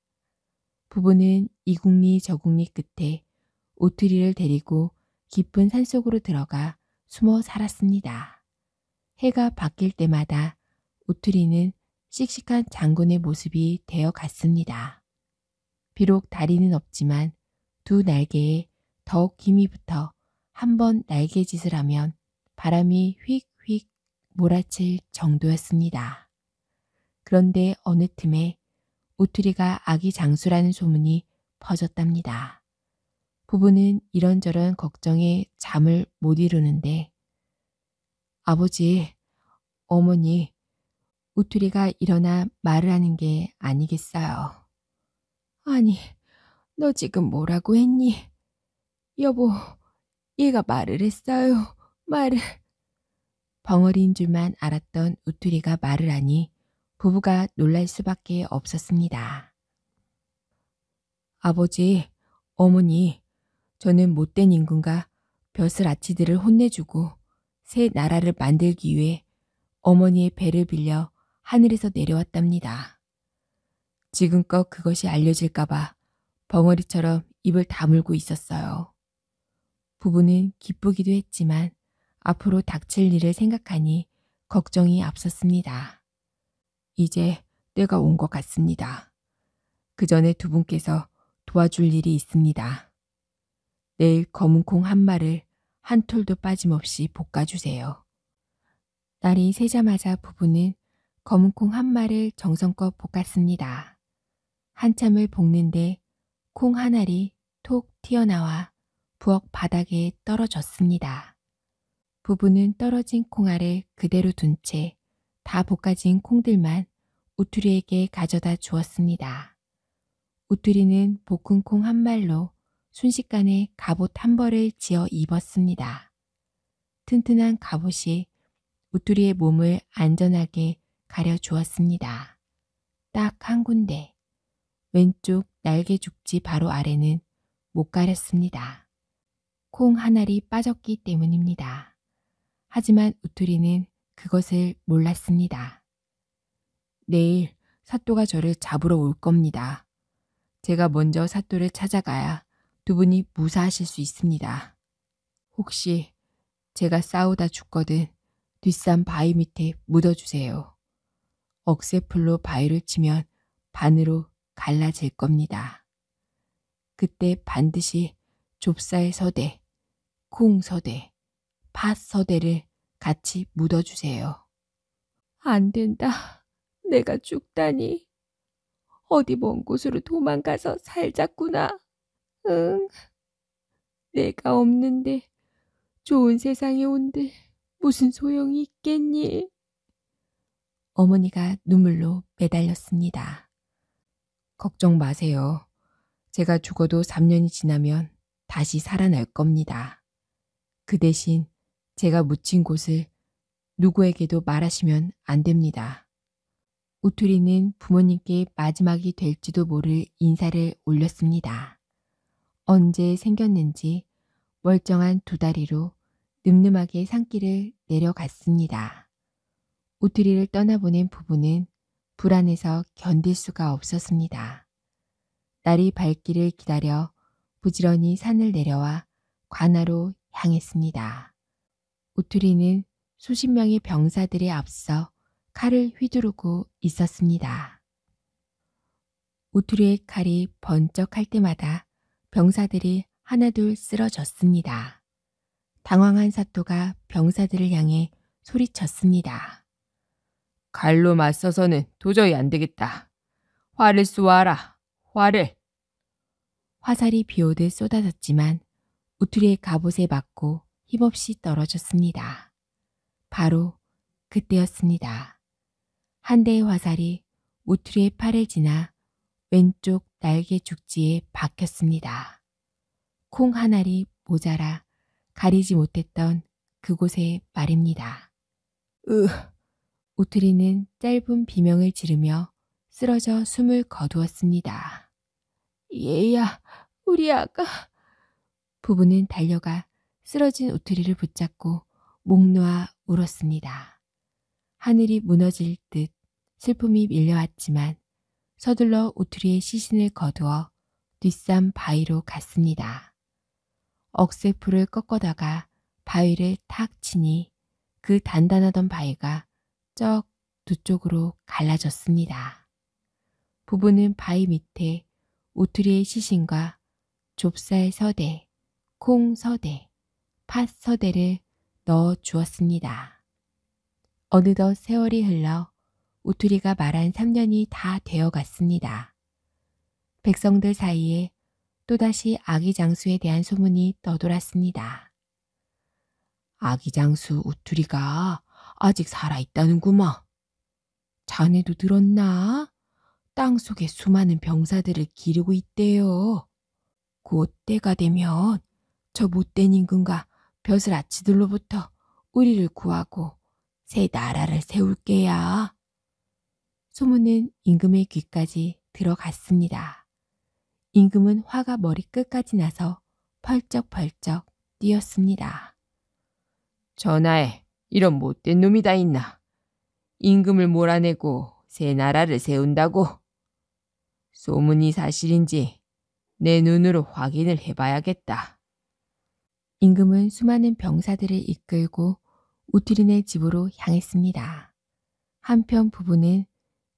부부는 이국리 저국리 끝에 우투리를 데리고 깊은 산속으로 들어가 숨어 살았습니다. 해가 바뀔 때마다 우투리는 씩씩한 장군의 모습이 되어 갔습니다. 비록 다리는 없지만 두 날개에 더욱 힘이 붙어 한 번 날개짓을 하면 바람이 휙휙 몰아칠 정도였습니다. 그런데 어느 틈에 우투리가 아기 장수라는 소문이 퍼졌답니다. 부부는 이런저런 걱정에 잠을 못 이루는데 아버지, 어머니, 우투리가 일어나 말을 하는 게 아니겠어요. 아니, 너 지금 뭐라고 했니? 여보, 얘가 말을 했어요. 말을. 벙어리인 줄만 알았던 우투리가 말을 하니 부부가 놀랄 수밖에 없었습니다. 아버지, 어머니, 저는 못된 임금과 벼슬아치들을 혼내주고 새 나라를 만들기 위해 어머니의 배를 빌려 하늘에서 내려왔답니다. 지금껏 그것이 알려질까봐 벙어리처럼 입을 다물고 있었어요. 부부는 기쁘기도 했지만 앞으로 닥칠 일을 생각하니 걱정이 앞섰습니다. 이제 때가 온 것 같습니다. 그 전에 두 분께서 도와줄 일이 있습니다. 내일 검은 콩 한 마를 한 톨도 빠짐없이 볶아주세요. 날이 새자마자 부부는 검은 콩 한 마를 정성껏 볶았습니다. 한참을 볶는데 콩 한 알이 톡 튀어나와 부엌 바닥에 떨어졌습니다. 부부는 떨어진 콩알을 그대로 둔 채 다 볶아진 콩들만 우투리에게 가져다 주었습니다. 우투리는 볶은 콩 한 말로 순식간에 갑옷 한 벌을 지어 입었습니다. 튼튼한 갑옷이 우투리의 몸을 안전하게 가려 주었습니다. 딱 한 군데, 왼쪽 날개 죽지 바로 아래는 못 가렸습니다. 콩 한 알이 빠졌기 때문입니다. 하지만 우투리는 그것을 몰랐습니다. 내일 사또가 저를 잡으러 올 겁니다. 제가 먼저 사또를 찾아가야 두 분이 무사하실 수 있습니다. 혹시 제가 싸우다 죽거든 뒷산 바위 밑에 묻어주세요. 억새풀로 바위를 치면 반으로 갈라질 겁니다. 그때 반드시 좁쌀 서대, 콩 서대, 팥 서대를 같이 묻어주세요. 안 된다. 내가 죽다니. 어디 먼 곳으로 도망가서 살자꾸나. 응. 내가 없는데 좋은 세상에 온들 무슨 소용이 있겠니? 어머니가 눈물로 매달렸습니다. 걱정 마세요. 제가 죽어도 3년이 지나면 다시 살아날 겁니다. 그 대신 제가 묻힌 곳을 누구에게도 말하시면 안 됩니다. 우투리는 부모님께 마지막이 될지도 모를 인사를 올렸습니다. 언제 생겼는지 멀쩡한 두 다리로 늠름하게 산길을 내려갔습니다. 우투리를 떠나보낸 부부는 불안해서 견딜 수가 없었습니다. 날이 밝기를 기다려 부지런히 산을 내려와 관하로 향했습니다. 우투리는 수십 명의 병사들에 앞서 칼을 휘두르고 있었습니다. 우투리의 칼이 번쩍할 때마다 병사들이 하나둘 쓰러졌습니다. 당황한 사토가 병사들을 향해 소리쳤습니다. 칼로 맞서서는 도저히 안 되겠다. 활을 쏘아라. 활을. 화살이 비오듯 쏟아졌지만 우투리의 갑옷에 맞고 힘없이 떨어졌습니다. 바로 그때였습니다. 한 대의 화살이 우투리의 팔을 지나 왼쪽 날개 죽지에 박혔습니다. 콩 한 알이 모자라 가리지 못했던 그곳에 말입니다. 우투리는 짧은 비명을 지르며 쓰러져 숨을 거두었습니다. 얘야, 우리 아가. 부부는 달려가 쓰러진 우투리를 붙잡고 목 놓아 울었습니다. 하늘이 무너질 듯 슬픔이 밀려왔지만 서둘러 우투리의 시신을 거두어 뒷산 바위로 갔습니다. 억새풀을 꺾어다가 바위를 탁 치니 그 단단하던 바위가 쩍 두 쪽으로 갈라졌습니다. 부부는 바위 밑에 우투리의 시신과 좁쌀 서대, 콩 서대, 팥 서대를 넣어 주었습니다. 어느덧 세월이 흘러 우투리가 말한 3년이 다 되어 갔습니다. 백성들 사이에 또다시 아기 장수에 대한 소문이 떠돌았습니다. 아기 장수 우투리가 아직 살아있다는구먼. 자네도 들었나? 땅속에 수많은 병사들을 기르고 있대요. 곧 때가 되면 저 못된 임금과 벼슬아치들로부터 우리를 구하고 새 나라를 세울 게야. 소문은 임금의 귀까지 들어갔습니다. 임금은 화가 머리끝까지 나서 펄쩍펄쩍 뛰었습니다. 전하에 이런 못된 놈이 다 있나. 임금을 몰아내고 새 나라를 세운다고. 소문이 사실인지 내 눈으로 확인을 해봐야겠다. 임금은 수많은 병사들을 이끌고 우투리네 집으로 향했습니다. 한편 부부는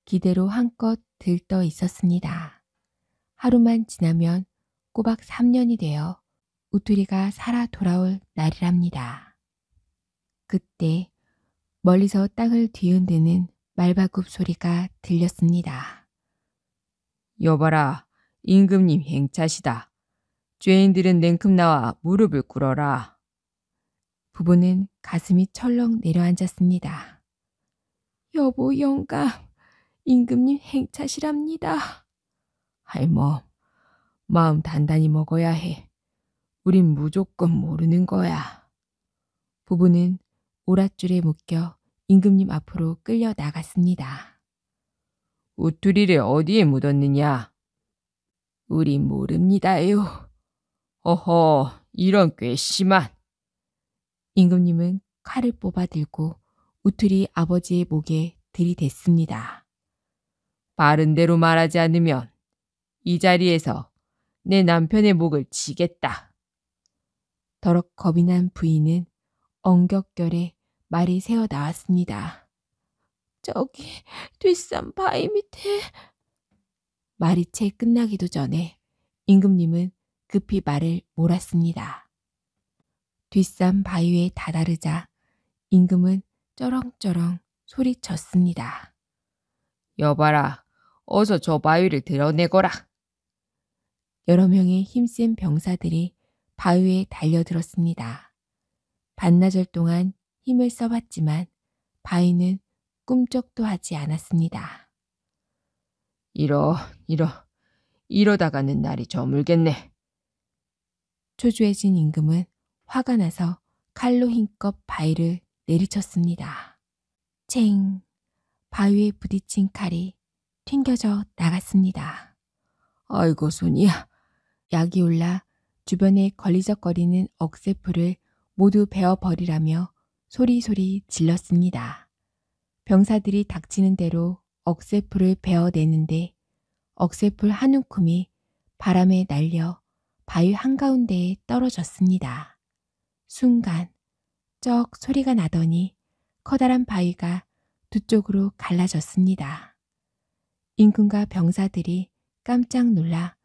기대로 한껏 들떠 있었습니다. 하루만 지나면 꼬박 3년이 되어 우투리가 살아 돌아올 날이랍니다. 그때 멀리서 땅을 뒤흔드는 말발굽 소리가 들렸습니다. 여봐라, 임금님 행차시다. 죄인들은 냉큼 나와 무릎을 꿇어라. 부부는 가슴이 철렁 내려앉았습니다. 여보 영감, 임금님 행차시랍니다. 할멈, 마음 단단히 먹어야 해. 우린 무조건 모르는 거야. 부부는 오랏줄에 묶여 임금님 앞으로 끌려 나갔습니다. 우투리를 어디에 묻었느냐? 우린 모릅니다요. 어허, 이런 괘씸한. 임금님은 칼을 뽑아 들고 우투리 아버지의 목에 들이댔습니다. 바른 대로 말하지 않으면 이 자리에서 내 남편의 목을 치겠다. 더럭 겁이 난 부인은 엉겹결에 말이 새어 나왔습니다. 저기 뒷산 바위 밑에. 말이 채 끝나기도 전에 임금님은 급히 말을 몰았습니다. 뒷산 바위에 다다르자 임금은 쩌렁쩌렁 소리쳤습니다. 여봐라, 어서 저 바위를 드러내거라. 여러 명의 힘센 병사들이 바위에 달려들었습니다. 반나절 동안 힘을 써봤지만 바위는 꿈쩍도 하지 않았습니다. 이런, 이러다가는 날이 저물겠네. 초조해진 임금은 화가 나서 칼로 힘껏 바위를 내리쳤습니다. 챙! 바위에 부딪힌 칼이 튕겨져 나갔습니다. 아이고 손이야. 약이 올라 주변에 걸리적거리는 억새풀을 모두 베어버리라며 소리소리 질렀습니다. 병사들이 닥치는 대로 억새풀을 베어내는데 억새풀 한 움큼이 바람에 날려 바위 한가운데에 떨어졌습니다. 순간 쩍 소리가 나더니 커다란 바위가 두 쪽으로 갈라졌습니다. 임금과 병사들이 깜짝 놀라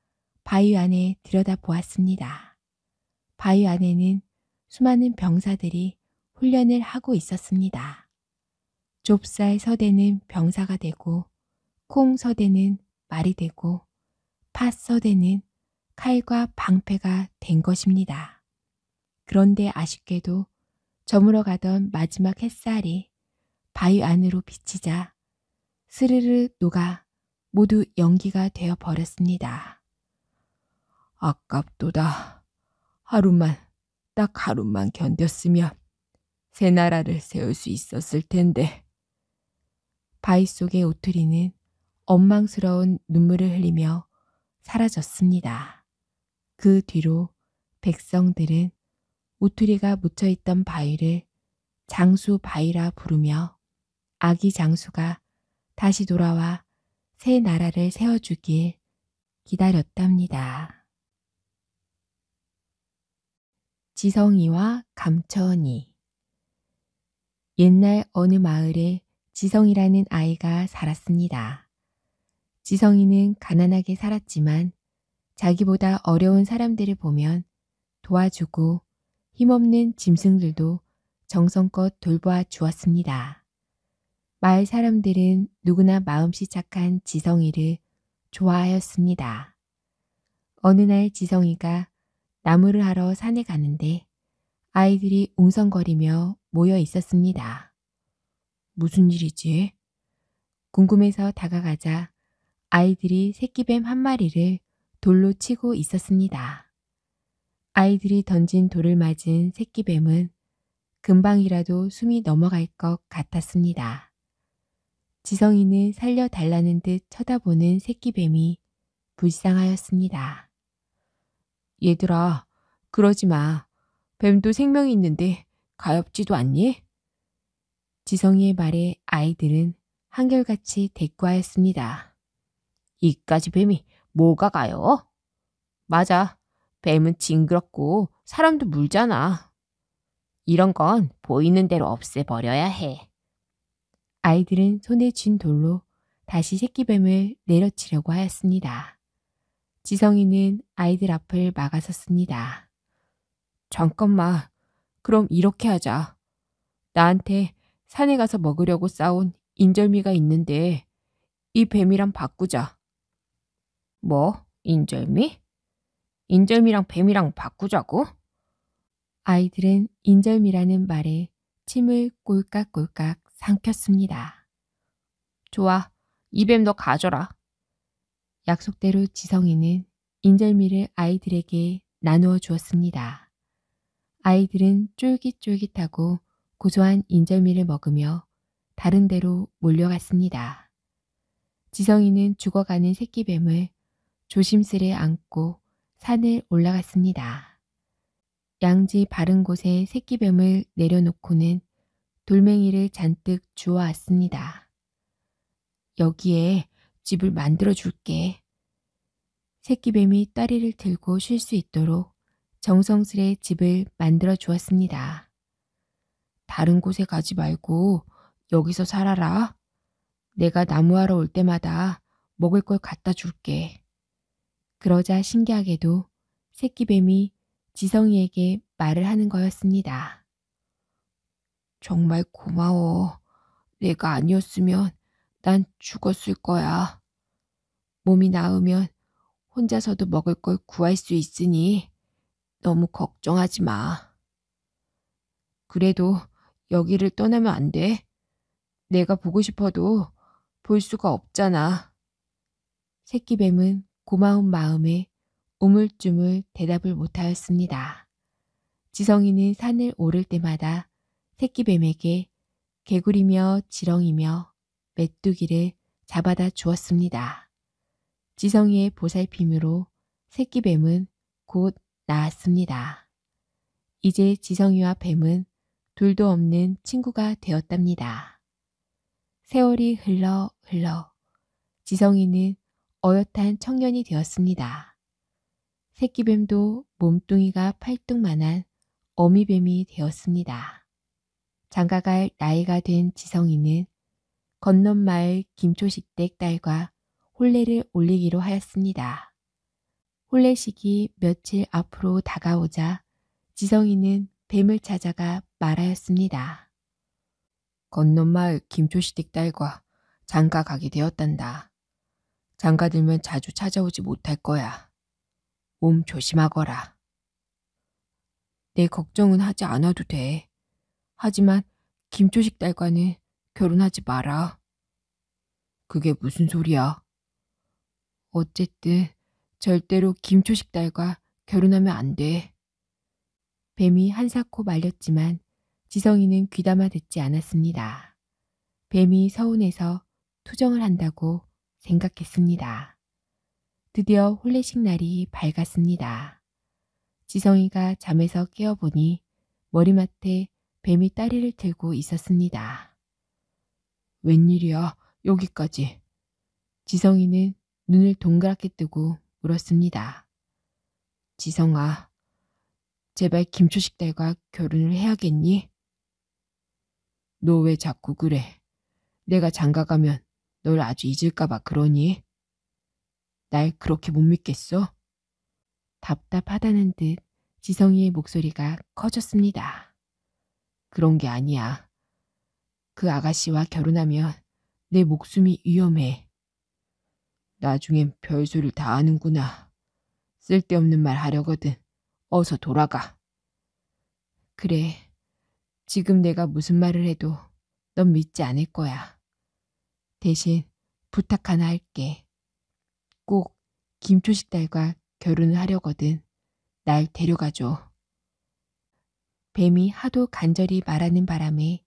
바위 안에 들여다보았습니다. 바위 안에는 수많은 병사들이 훈련을 하고 있었습니다. 좁쌀 서대는 병사가 되고 콩 서대는 말이 되고 팥 서대는 칼과 방패가 된 것입니다. 그런데 아쉽게도 저물어 가던 마지막 햇살이 바위 안으로 비치자 스르르 녹아 모두 연기가 되어 버렸습니다. 아깝도다. 딱 하루만 견뎠으면 새 나라를 세울 수 있었을 텐데. 바위 속의 오투리는 원망스러운 눈물을 흘리며 사라졌습니다. 그 뒤로 백성들은 오투리가 묻혀있던 바위를 장수 바위라 부르며 아기 장수가 다시 돌아와 새 나라를 세워주길 기다렸답니다. 지성이와 감천이. 옛날 어느 마을에 지성이라는 아이가 살았습니다. 지성이는 가난하게 살았지만 자기보다 어려운 사람들을 보면 도와주고 힘없는 짐승들도 정성껏 돌보아 주었습니다. 마을 사람들은 누구나 마음씨 착한 지성이를 좋아하였습니다. 어느 날 지성이가 나무를 하러 산에 가는데 아이들이 웅성거리며 모여 있었습니다. 무슨 일이지? 궁금해서 다가가자 아이들이 새끼뱀 한 마리를 돌로 치고 있었습니다. 아이들이 던진 돌을 맞은 새끼뱀은 금방이라도 숨이 넘어갈 것 같았습니다. 지성이는 살려달라는 듯 쳐다보는 새끼뱀이 불쌍하였습니다. 얘들아, 그러지 마. 뱀도 생명이 있는데 가엾지도 않니? 지성이의 말에 아이들은 한결같이 대꾸하였습니다. 이까지 뱀이 뭐가 가요? 맞아. 뱀은 징그럽고 사람도 물잖아. 이런 건 보이는 대로 없애버려야 해. 아이들은 손에 쥔 돌로 다시 새끼뱀을 내려치려고 하였습니다. 지성이는 아이들 앞을 막아섰습니다. 잠깐만. 그럼 이렇게 하자. 나한테 산에 가서 먹으려고 싸온 인절미가 있는데 이 뱀이랑 바꾸자. 뭐? 인절미? 인절미랑 뱀이랑 바꾸자고? 아이들은 인절미라는 말에 침을 꼴깍꼴깍 삼켰습니다. 좋아. 이 뱀 너 가져라. 약속대로 지성이는 인절미를 아이들에게 나누어 주었습니다. 아이들은 쫄깃쫄깃하고 고소한 인절미를 먹으며 다른 데로 몰려갔습니다. 지성이는 죽어가는 새끼뱀을 조심스레 안고 산을 올라갔습니다. 양지 바른 곳에 새끼뱀을 내려놓고는 돌멩이를 잔뜩 주워왔습니다. 여기에 집을 만들어 줄게. 새끼뱀이 다리를 들고 쉴 수 있도록 정성스레 집을 만들어 주었습니다. 다른 곳에 가지 말고 여기서 살아라. 내가 나무하러 올 때마다 먹을 걸 갖다 줄게. 그러자 신기하게도 새끼뱀이 지성이에게 말을 하는 거였습니다. 정말 고마워. 내가 아니었으면 난 죽었을 거야. 몸이 나으면 혼자서도 먹을 걸 구할 수 있으니 너무 걱정하지 마. 그래도 여기를 떠나면 안 돼. 내가 보고 싶어도 볼 수가 없잖아. 새끼뱀은 고마운 마음에 우물쭈물 대답을 못하였습니다. 지성이는 산을 오를 때마다 새끼뱀에게 개구리며 지렁이며 메뚜기를 잡아다 주었습니다. 지성이의 보살핌으로 새끼뱀은 곧 나았습니다. 이제 지성이와 뱀은 둘도 없는 친구가 되었답니다. 세월이 흘러 지성이는 어엿한 청년이 되었습니다. 새끼뱀도 몸뚱이가 팔뚝만한 어미뱀이 되었습니다. 장가갈 나이가 된 지성이는 건넌마을 김초식댁 딸과 혼례를 올리기로 하였습니다. 혼례식이 며칠 앞으로 다가오자 지성이는 뱀을 찾아가 말하였습니다. 건넌마을 김초식댁 딸과 장가 가게 되었단다. 장가들면 자주 찾아오지 못할 거야. 몸 조심하거라. 내 걱정은 하지 않아도 돼. 하지만 김초식 딸과는 결혼하지 마라. 그게 무슨 소리야? 어쨌든 절대로 김초식 딸과 결혼하면 안 돼. 뱀이 한사코 말렸지만 지성이는 귀담아 듣지 않았습니다. 뱀이 서운해서 투정을 한다고 생각했습니다. 드디어 혼례식 날이 밝았습니다. 지성이가 잠에서 깨어보니 머리맡에 뱀이 다리를 들고 있었습니다. 웬일이야, 여기까지. 지성이는 눈을 동그랗게 뜨고 물었습니다. 지성아, 제발 김초식 딸과 결혼을 해야겠니? 너 왜 자꾸 그래? 내가 장가가면 널 아주 잊을까봐 그러니? 날 그렇게 못 믿겠어? 답답하다는 듯 지성이의 목소리가 커졌습니다. 그런 게 아니야. 그 아가씨와 결혼하면 내 목숨이 위험해. 나중엔 별소리를 다 하는구나. 쓸데없는 말 하려거든. 어서 돌아가. 그래. 지금 내가 무슨 말을 해도 넌 믿지 않을 거야. 대신 부탁 하나 할게. 꼭 김초식 딸과 결혼을 하려거든. 날 데려가줘. 뱀이 하도 간절히 말하는 바람에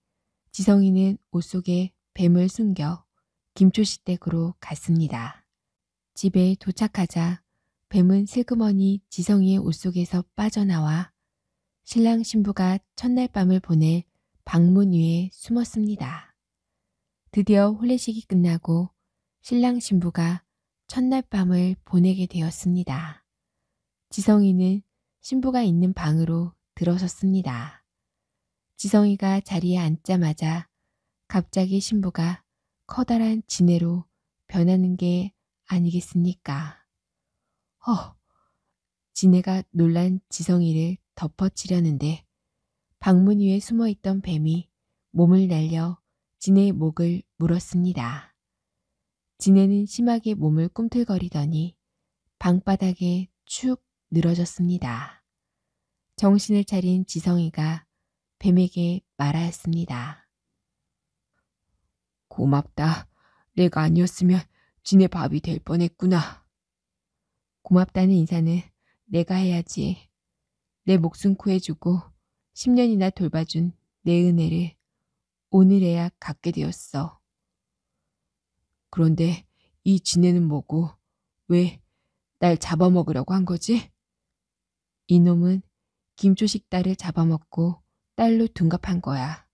지성이는 옷 속에 뱀을 숨겨 김초식 댁으로 갔습니다. 집에 도착하자 뱀은 슬그머니 지성이의 옷 속에서 빠져나와 신랑 신부가 첫날 밤을 보낼 방문 위에 숨었습니다. 드디어 혼례식이 끝나고 신랑 신부가 첫날 밤을 보내게 되었습니다. 지성이는 신부가 있는 방으로 들어섰습니다. 지성이가 자리에 앉자마자 갑자기 신부가 커다란 지네로 변하는 게 아니겠습니까? 지네가 놀란 지성이를 덮어치려는데 방문 위에 숨어있던 뱀이 몸을 날려 지네의 목을 물었습니다. 지네는 심하게 몸을 꿈틀거리더니 방바닥에 축 늘어졌습니다. 정신을 차린 지성이가 뱀에게 말하였습니다. 고맙다. 내가 아니었으면 지네 밥이 될 뻔했구나. 고맙다는 인사는 내가 해야지. 내 목숨 구해주고 10년이나 돌봐준 내 은혜를 오늘에야 갚게 되었어. 그런데 이 지네는 뭐고 왜 날 잡아먹으려고 한 거지? 이놈은 김초식 딸을 잡아먹고 딸로 둔갑한 거야.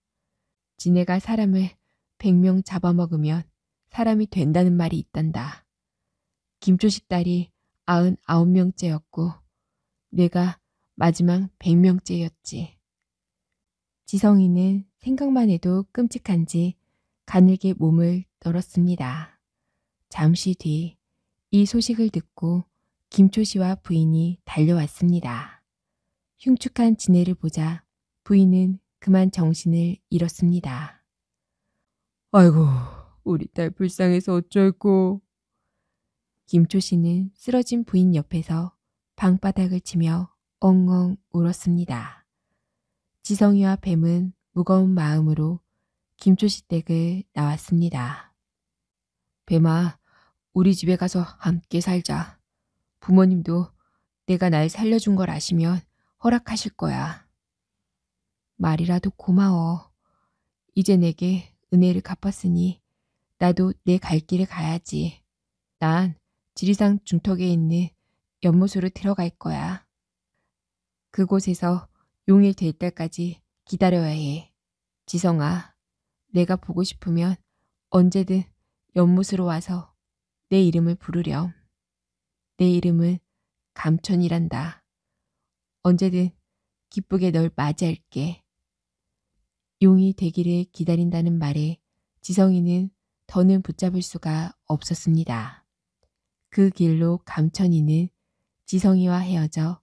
지네가 사람을 100명 잡아먹으면 사람이 된다는 말이 있단다. 김초식 딸이 99명째였고 내가 마지막 100명째였지. 지성이는 생각만 해도 끔찍한지 가늘게 몸을 떨었습니다. 잠시 뒤 이 소식을 듣고 김초씨와 부인이 달려왔습니다. 흉측한 지네를 보자 부인은 그만 정신을 잃었습니다. 아이고, 우리 딸 불쌍해서 어쩔꼬. 김초씨는 쓰러진 부인 옆에서 방바닥을 치며 엉엉 울었습니다. 지성이와 뱀은 무거운 마음으로 김초씨 댁을 나왔습니다. 뱀아, 우리 집에 가서 함께 살자. 부모님도 내가 날 살려준 걸 아시면 허락하실 거야. 말이라도 고마워. 이제 내게 은혜를 갚았으니 나도 내 갈 길을 가야지. 난 지리산 중턱에 있는 연못으로 들어갈 거야. 그곳에서 용이 될 때까지 기다려야 해. 지성아, 내가 보고 싶으면 언제든 연못으로 와서 내 이름을 부르렴. 내 이름은 감천이란다. 언제든 기쁘게 널 맞이할게. 용이 되기를 기다린다는 말에 지성이는 더는 붙잡을 수가 없었습니다. 그 길로 감천이는 지성이와 헤어져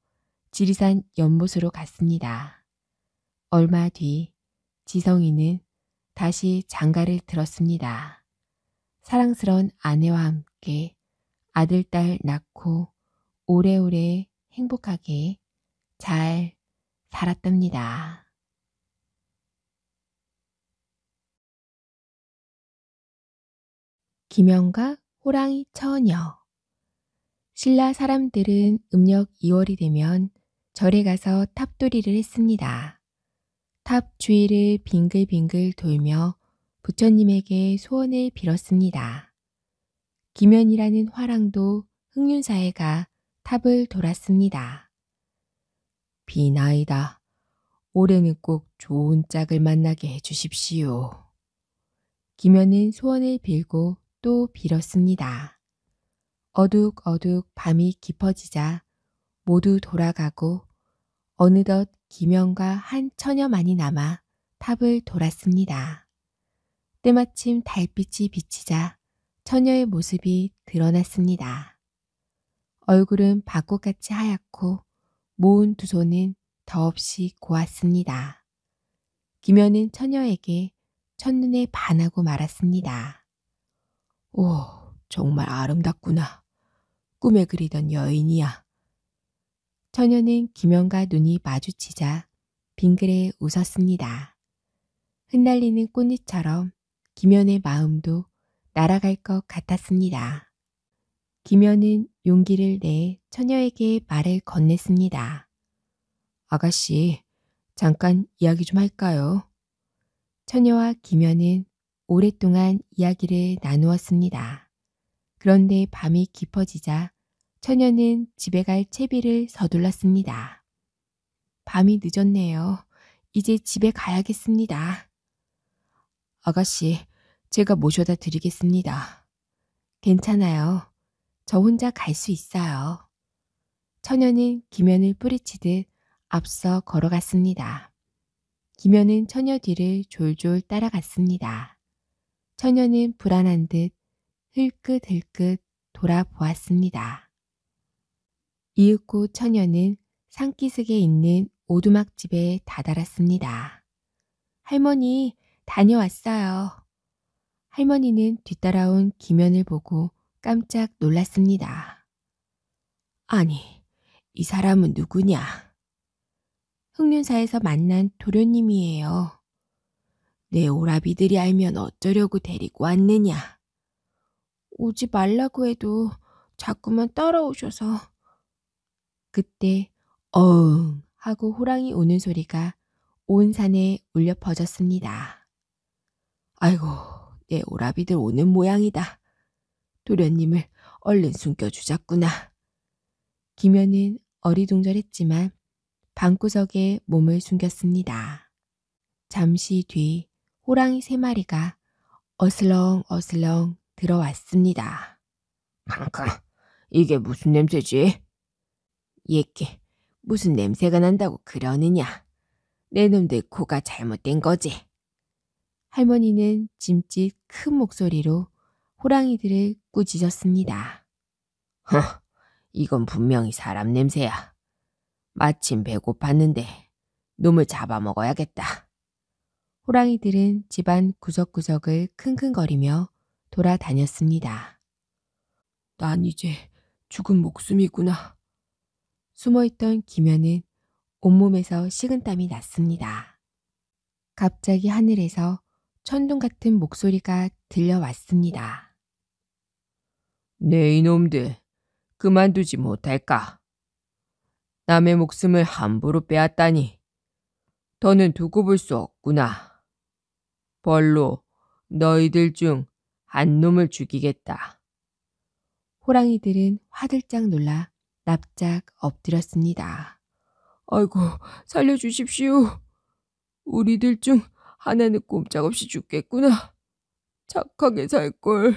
지리산 연못으로 갔습니다. 얼마 뒤 지성이는 다시 장가를 들었습니다. 사랑스러운 아내와 함께 아들, 딸 낳고 오래오래 행복하게 잘 살았답니다. 김연과 호랑이 처녀. 신라 사람들은 음력 2월이 되면 절에 가서 탑돌이를 했습니다. 탑 주위를 빙글빙글 돌며 부처님에게 소원을 빌었습니다. 김연이라는 화랑도 흑륜사에 가 탑을 돌았습니다. 비나이다. 올해는 꼭 좋은 짝을 만나게 해주십시오. 김연은 소원을 빌고 또 빌었습니다. 어둑어둑 밤이 깊어지자 모두 돌아가고 어느덧 김연과 한 처녀만이 남아 탑을 돌았습니다. 때마침 달빛이 비치자 처녀의 모습이 드러났습니다. 얼굴은 벚꽃같이 하얗고 모은 두 손은 더없이 고왔습니다. 김연은 처녀에게 첫눈에 반하고 말았습니다. 오, 정말 아름답구나. 꿈에 그리던 여인이야. 처녀는 김연과 눈이 마주치자 빙그레 웃었습니다. 흩날리는 꽃잎처럼 김연의 마음도 날아갈 것 같았습니다. 김연은 용기를 내 처녀에게 말을 건넸습니다. 아가씨, 잠깐 이야기 좀 할까요? 처녀와 김연은 오랫동안 이야기를 나누었습니다. 그런데 밤이 깊어지자 처녀는 집에 갈 채비를 서둘렀습니다. 밤이 늦었네요. 이제 집에 가야겠습니다. 아가씨, 제가 모셔다 드리겠습니다. 괜찮아요. 저 혼자 갈 수 있어요. 처녀는 김연을 뿌리치듯 앞서 걸어갔습니다. 김연은 처녀 뒤를 졸졸 따라갔습니다. 처녀는 불안한 듯 흘끗흘끗 돌아보았습니다. 이윽고 처녀는 산기슭에 있는 오두막집에 다다랐습니다. 할머니, 다녀왔어요. 할머니는 뒤따라온 김연을 보고 깜짝 놀랐습니다. 아니, 이 사람은 누구냐? 흑륜사에서 만난 도련님이에요. 내 오라비들이 알면 어쩌려고 데리고 왔느냐? 오지 말라고 해도 자꾸만 따라오셔서. 그때 어흥 하고 호랑이 우는 소리가 온 산에 울려 퍼졌습니다. 아이고, 내 오라비들 오는 모양이다. 도련님을 얼른 숨겨주자꾸나. 김연은 어리둥절했지만 방구석에 몸을 숨겼습니다. 잠시 뒤 호랑이 3마리가 어슬렁어슬렁 들어왔습니다. 캉캉, 이게 무슨 냄새지? 얘께 무슨 냄새가 난다고 그러느냐? 내 놈들 코가 잘못된 거지. 할머니는 짐짓 큰 목소리로 호랑이들을 꾸짖었습니다. 허, 이건 분명히 사람 냄새야. 마침 배고팠는데 놈을 잡아먹어야겠다. 호랑이들은 집안 구석구석을 킁킁거리며 돌아다녔습니다. 난 이제 죽은 목숨이구나. 숨어있던 김연은 온몸에서 식은땀이 났습니다. 갑자기 하늘에서 천둥 같은 목소리가 들려왔습니다. 네 이놈들, 그만두지 못할까? 남의 목숨을 함부로 빼앗다니 더는 두고 볼 수 없구나. 벌로 너희들 중 한 놈을 죽이겠다. 호랑이들은 화들짝 놀라 납작 엎드렸습니다. 아이고, 살려주십시오. 우리들 중 하나는 꼼짝없이 죽겠구나. 착하게 살걸.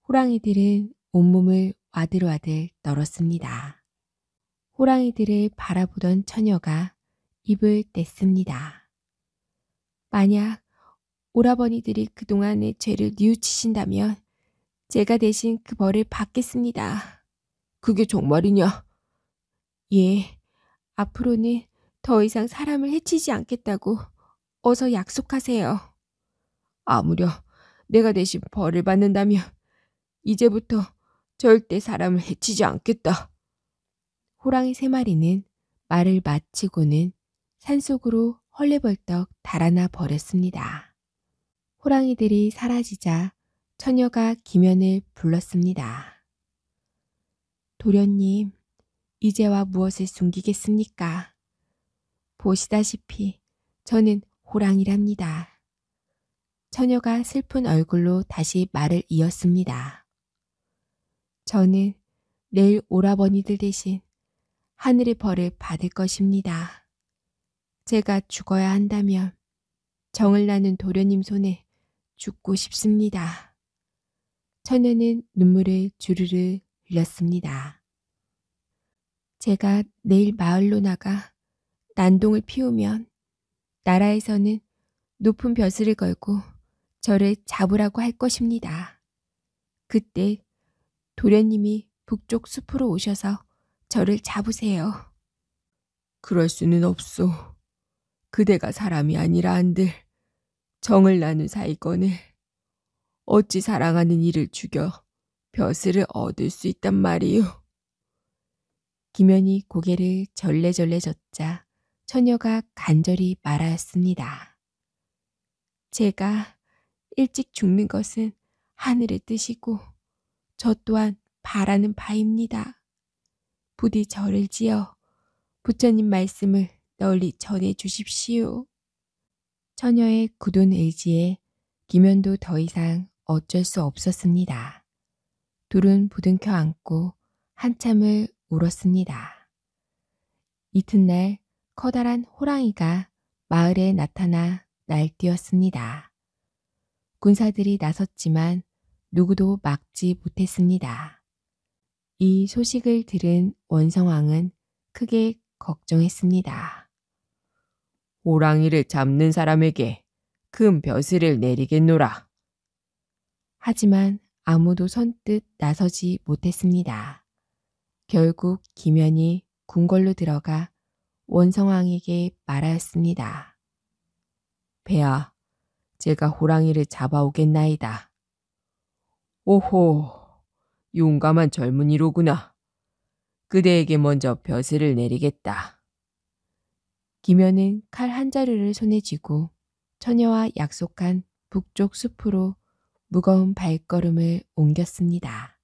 호랑이들은 온몸을 와들와들 떨었습니다. 호랑이들을 바라보던 처녀가 입을 뗐습니다. 만약 오라버니들이 그동안의 죄를 뉘우치신다면 제가 대신 그 벌을 받겠습니다. 그게 정말이냐? 예, 앞으로는 더 이상 사람을 해치지 않겠다고 어서 약속하세요. 아무려 내가 대신 벌을 받는다면 이제부터 절대 사람을 해치지 않겠다. 호랑이 3마리는 말을 마치고는 산속으로 헐레벌떡 달아나 버렸습니다. 호랑이들이 사라지자 처녀가 기면을 불렀습니다. 도련님, 이제와 무엇을 숨기겠습니까? 보시다시피 저는 호랑이랍니다. 처녀가 슬픈 얼굴로 다시 말을 이었습니다. 저는 내일 오라버니들 대신 하늘의 벌을 받을 것입니다. 제가 죽어야 한다면 정을 나눈 도련님 손에 죽고 싶습니다. 처녀는 눈물을 주르르 흘렸습니다. 제가 내일 마을로 나가 난동을 피우면 나라에서는 높은 벼슬을 걸고 저를 잡으라고 할 것입니다. 그때 도련님이 북쪽 숲으로 오셔서 저를 잡으세요. 그럴 수는 없소. 그대가 사람이 아니라 한들 정을 나눈 사이건을 어찌 사랑하는 이를 죽여 벼슬을 얻을 수 있단 말이오. 기면이 고개를 절레절레 젓자 처녀가 간절히 말하였습니다. 제가 일찍 죽는 것은 하늘의 뜻이고 저 또한 바라는 바입니다. 부디 저를 지어 부처님 말씀을 널리 전해 주십시오. 처녀의 굳은 의지에 기면도 더 이상 어쩔 수 없었습니다. 둘은 부둥켜 안고 한참을 울었습니다. 이튿날 커다란 호랑이가 마을에 나타나 날뛰었습니다. 군사들이 나섰지만 누구도 막지 못했습니다. 이 소식을 들은 원성왕은 크게 걱정했습니다. 호랑이를 잡는 사람에게 큰 벼슬을 내리겠노라. 하지만 아무도 선뜻 나서지 못했습니다. 결국 기면이 궁궐로 들어가 원성왕에게 말하였습니다. 배하, 제가 호랑이를 잡아오겠나이다. 오호, 용감한 젊은이로구나. 그대에게 먼저 벼슬을 내리겠다. 기면은 칼 한 자루를 손에 쥐고 처녀와 약속한 북쪽 숲으로 무거운 발걸음을 옮겼습니다.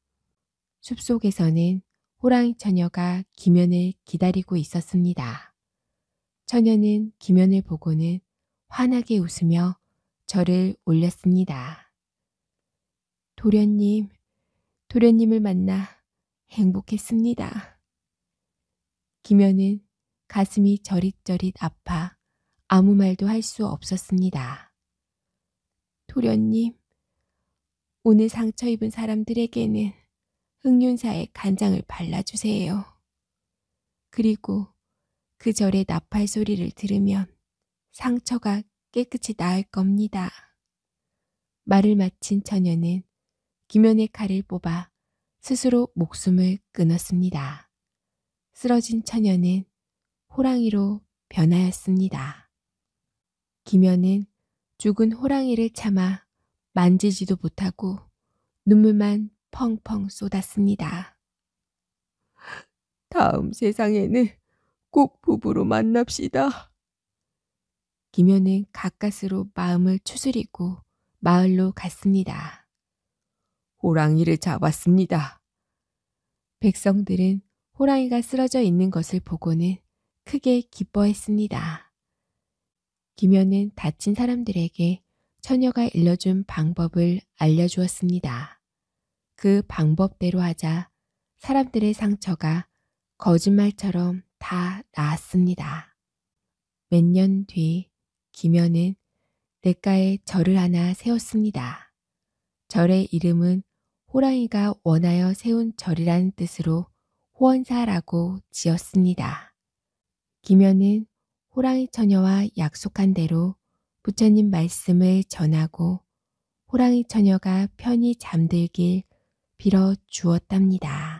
숲속에서는 호랑이 처녀가 기면을 기다리고 있었습니다. 처녀는 기면을 보고는 환하게 웃으며 절을 올렸습니다. 도련님, 도련님을 만나 행복했습니다. 기면은 가슴이 저릿저릿 아파 아무 말도 할 수 없었습니다. 도련님, 오늘 상처 입은 사람들에게는 흑륜사의 간장을 발라주세요. 그리고 그 절의 나팔 소리를 들으면 상처가 깨끗이 나을 겁니다. 말을 마친 처녀는 기면의 칼을 뽑아 스스로 목숨을 끊었습니다. 쓰러진 처녀는 호랑이로 변하였습니다. 기면은 죽은 호랑이를 참아 만지지도 못하고 눈물만 펑펑 쏟았습니다. 다음 세상에는 꼭 부부로 만납시다. 기면은 가까스로 마음을 추스리고 마을로 갔습니다. 호랑이를 잡았습니다. 백성들은 호랑이가 쓰러져 있는 것을 보고는 크게 기뻐했습니다. 김연은 다친 사람들에게 처녀가 일러준 방법을 알려주었습니다. 그 방법대로 하자 사람들의 상처가 거짓말처럼 다 나았습니다. 몇 년 뒤 김연은 냇가에 절을 하나 세웠습니다. 절의 이름은 호랑이가 원하여 세운 절이라는 뜻으로 호원사라고 지었습니다. 김연은 호랑이 처녀와 약속한 대로 부처님 말씀을 전하고 호랑이 처녀가 편히 잠들길 빌어 주었답니다.